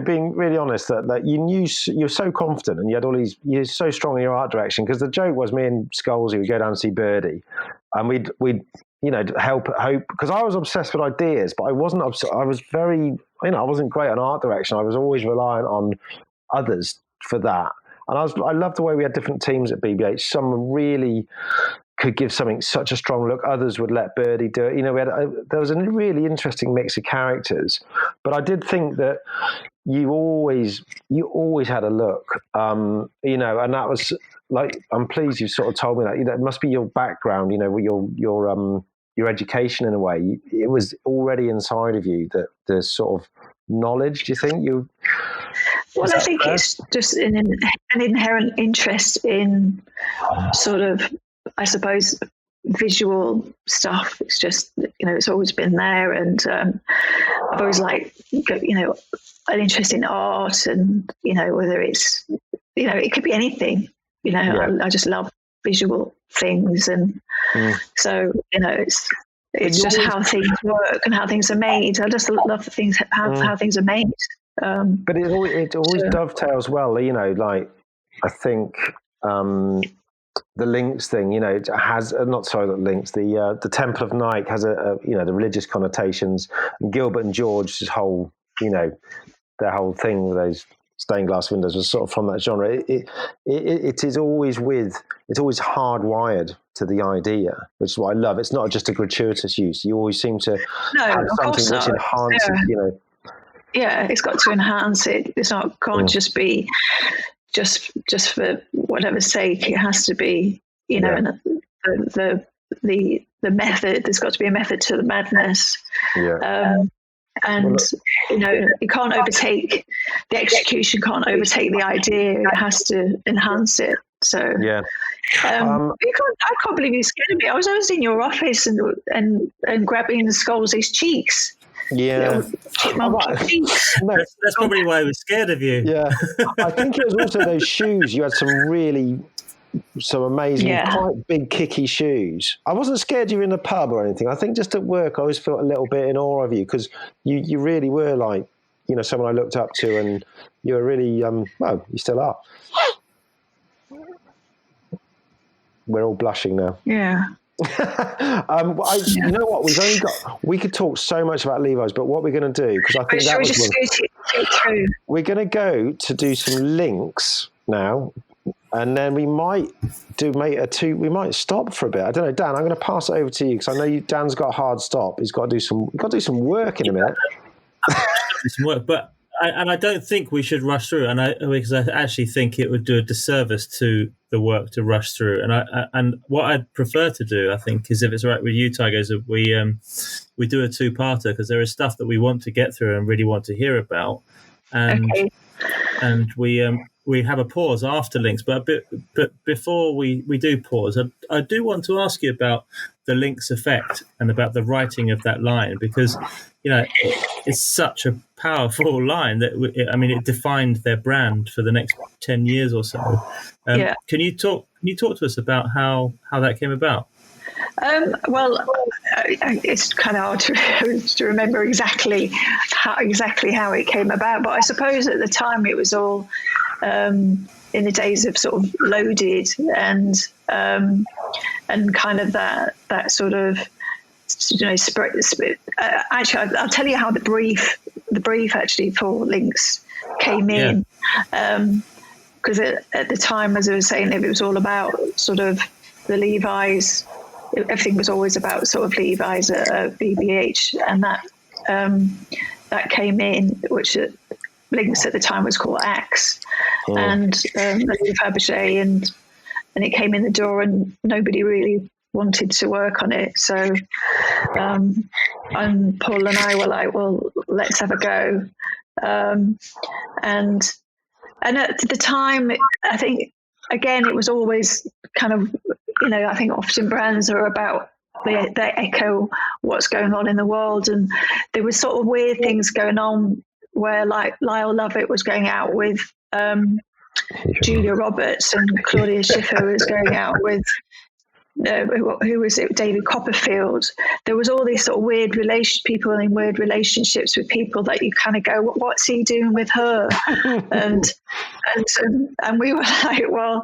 being really honest, that you knew, you're so confident and you had all these, you're so strong in your art direction. Because the joke was, me and Scholesy would go down and see Birdie, and we'd help hope, because I was obsessed with ideas, but I wasn't obsessed. I was very, I wasn't great on art direction. I was always reliant on others for that. And I loved the way we had different teams at BBH. Some really could give something such a strong look. Others would let Birdie do it. There was a really interesting mix of characters. But I did think that you always had a look, and that was like, I'm pleased you sort of told me that. It must be your background, your your education in a way. It was already inside of you, that the sort of knowledge. Do you think you? Well, I think it's just an inherent interest in sort of, I suppose, visual stuff. It's just, it's always been there, and I've always liked, an interest in art, and whether it's, it could be anything. I just love visual things, and so it's just how things work and how things are made. I just love the things how things are made. But it always dovetails well. Like I think the links thing. It has the Temple of Nike has a the religious connotations. And Gilbert and George's whole their whole thing with those stained glass windows was sort of from that genre. It is always it's always hardwired to the idea, which is what I love. It's not just a gratuitous use. You always seem to have something which enhances, Yeah, it's got to enhance it. It's not can't just be just for whatever's sake. It has to be, and the method. There's got to be a method to the madness. Yeah. And it can't overtake the execution. Can't overtake the idea. It has to enhance it. So yeah. I can't believe you scared of me. I was in your office and grabbing Scholes's cheeks. Yeah, that's probably why I was scared of you. Yeah, I think it was also those shoes. You had some amazing, quite big, kicky shoes. I wasn't scared you were in a pub or anything. I think just at work, I always felt a little bit in awe of you, because you really were like, someone I looked up to, and you were really, you still are. We're all blushing now. Yeah. You know what? We could talk so much about Levi's, but what we're going to do, because I think that was we're going to go to do some links now, and then we might we might stop for a bit. I don't know, Dan. I'm going to pass it over to you, because I know Dan's got a hard stop. He's got to do some work in a minute. Some work, but I don't think we should rush through, because I actually think it would do a disservice to the work to rush through. And what I'd prefer to do, I think, is, if it's all right with you, Tiger, is that we do a two-parter, because there is stuff that we want to get through and really want to hear about, and we have a pause after links. But before we do pause, I do want to ask you about the links effect and about the writing of that line, because it's such a powerful line that it defined their brand for the next 10 years or so. Can you talk to us about how that came about? Well, it's kind of hard to remember exactly how it came about, but I suppose at the time it was all in the days of sort of Loaded and kind of that sort of actually I'll tell you how the brief actually for links came in, because at the time, as I was saying, it was all about sort of the Levi's. Everything was always about sort of Levi's at BBH, and that came in, which links at the time was called Axe, and the Fabergé, and it came in the door, and nobody really wanted to work on it. So and Paul and I were like, well, let's have a go. And at the time, I think, again, it was always kind of, I think often brands are about, they echo what's going on in the world. And there was sort of weird things going on where, like, Lyle Lovett was going out with Julia Roberts, and Claudia Schiffer was going out with who was it? David Copperfield. There was all these sort of weird people in weird relationships with people that you kind of go, what's he doing with her? and we were like, well,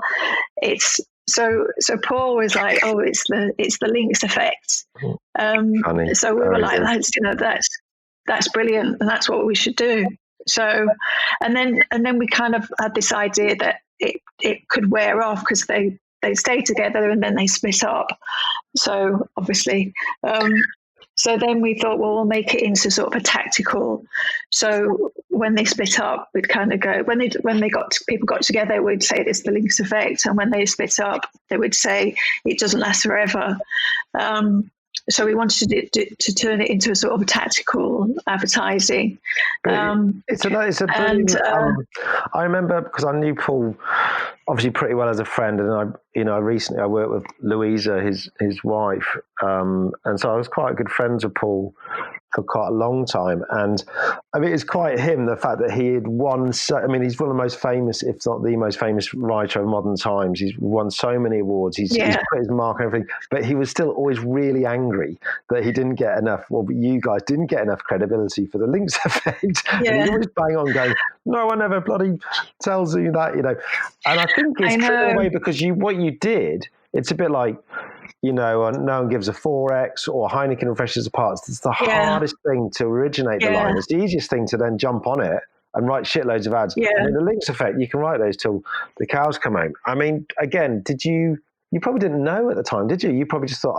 it's so Paul was like, oh, it's the links effect. So we were like, that's brilliant, and that's what we should do. So and then we kind of had this idea that it could wear off, because they stay together and then they split up. So obviously, so then we thought, well, we'll make it into sort of a tactical. So when they split up, we'd kind of go, people got together, we'd say it's the links effect. And when they split up, they would say it doesn't last forever. so we wanted to turn it into a sort of tactical advertising. It's a brilliant. I remember because I knew Paul obviously pretty well as a friend, and I recently worked with Louisa, his wife, and so I was quite good friends with Paul for quite a long time. And I mean, it's quite him, the fact that he had won he's one of the most famous, if not the most famous writer of modern times. He's won so many awards. He's put his mark on everything, but he was still always really angry that he didn't get enough, but you guys didn't get enough credibility for the links effect. And he always bang on going, no one ever bloody tells you that, And I think it's true in a way, because what you did, it's a bit like, no one gives a 4X or Heineken refreshes apart. It's the hardest thing to originate the line. It's the easiest thing to then jump on it and write shitloads of ads. I mean, the links effect, you can write those till the cows come home. I mean, again, you probably didn't know at the time, did you? You probably just thought,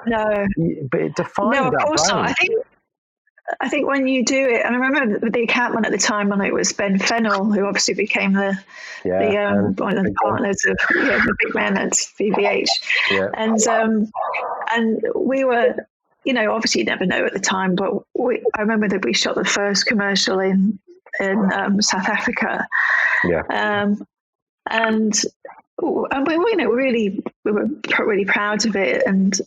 no. But it defined that brand. No, of course not. I think when you do it, and I remember the accountman at the time on it was Ben Fennell, who obviously became one of the partners of the big man at VBH. Yeah. And we were, obviously you never know at the time, but I remember that we shot the first commercial in South Africa. Yeah. And we were really proud of it, and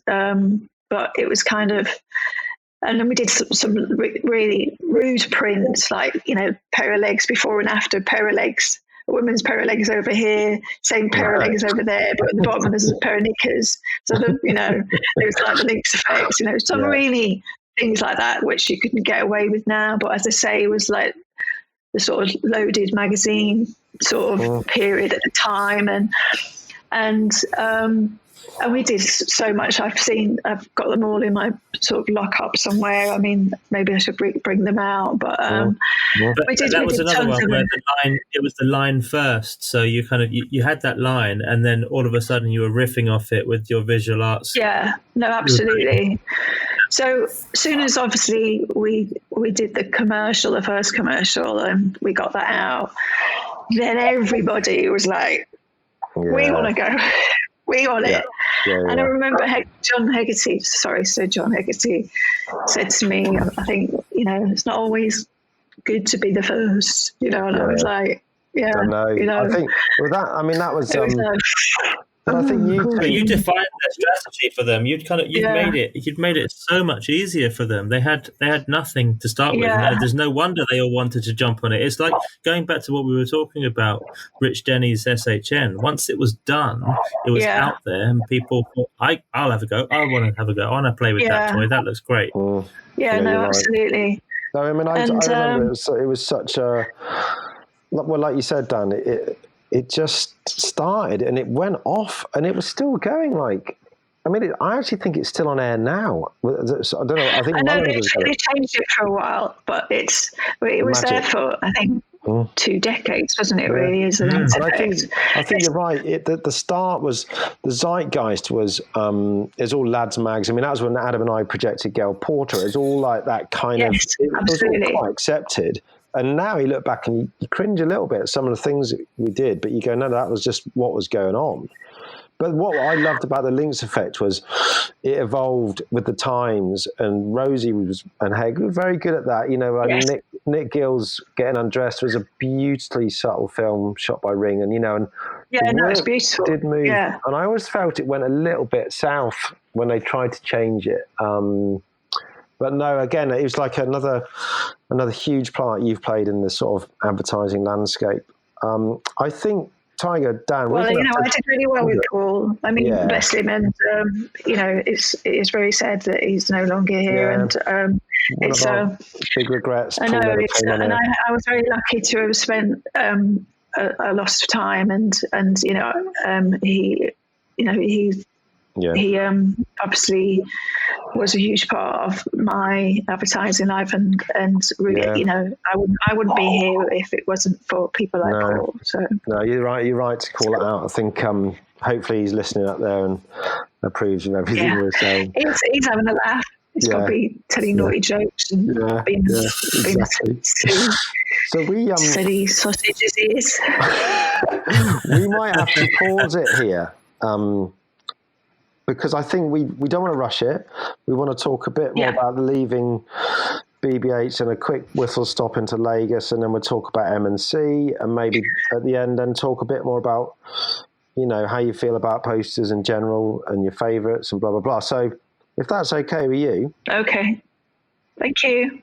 but it was kind of. And then we did some really rude prints, like, pair of legs before and after, pair of legs, a woman's pair of legs over here, same pair of legs over there, but at the bottom there's a pair of knickers. So, it was like the links effects, some really things like that, which you couldn't get away with now. But as I say, it was like the sort of loaded magazine sort of period at the time. And we did so much. I've got them all in my sort of lockup somewhere. I mean, maybe I should bring them out. But that was another one where it was the line first. So you kind of you had that line, and then all of a sudden you were riffing off it with your visual arts. Yeah, no, absolutely. So as soon as obviously we did the first commercial, and we got that out, then everybody was like, "We want to go." We on it. And I remember John Hegarty said to me, I think, it's not always good to be the first, and I was like, I know. I think that was but I think you defined their strategy for them. You'd made it so much easier for them. They had nothing to start with. There's no wonder they all wanted to jump on it. It's like going back to what we were talking about, Rich Denny's SHN. Once it was done, it was out there, and people thought, I'll have a go. I want to have a go. I want to play with that toy. That looks great. Absolutely. No, I mean, I remember it was such a, well, like you said, Dan, it just started and it went off, and it was still going. Like, I mean, I actually think it's still on air now. I don't know. I think they changed it for a while, but it was there for, I think, 2 decades, wasn't it? Really, is an I think you're right. The start was, the zeitgeist was it's all lads mags. I mean, that was when Adam and I projected Gail Porter. It's all like that kind of. It was all quite accepted. And now you look back and you cringe a little bit at some of the things that we did, but you go, no, that was just what was going on. But what I loved about the links effect was it evolved with the times, and Rosie and Heg were very good at that. I mean, Nick Gill's Getting Undressed was a beautifully subtle film shot by Ring, and it's beautiful. Did move, and I always felt it went a little bit south when they tried to change it. But no, again, it was like another huge part you've played in the sort of advertising landscape. I think, Tiger, Dan. Well, I did really well with Paul. I mean, bless him, and it's very sad that he's no longer here, and it's big regrets. I know, and I was very lucky to have spent a lot of time, and he obviously was a huge part of my advertising life, and really, I wouldn't be here if it wasn't for people like Paul. So no, you're right to call it out. I think hopefully he's listening up there and approves of everything we're saying. He's having a laugh. He's got to be telling naughty jokes and being exactly. So we silly sausages he is. We might have to pause it here. because I think we don't want to rush it. We want to talk a bit more about leaving BBH and a quick whistle stop into Lagos, and then we'll talk about M&C, and maybe at the end then talk a bit more about, you know, how you feel about posters in general and your favourites and blah, blah, blah. So if that's okay with you. Okay. Thank you.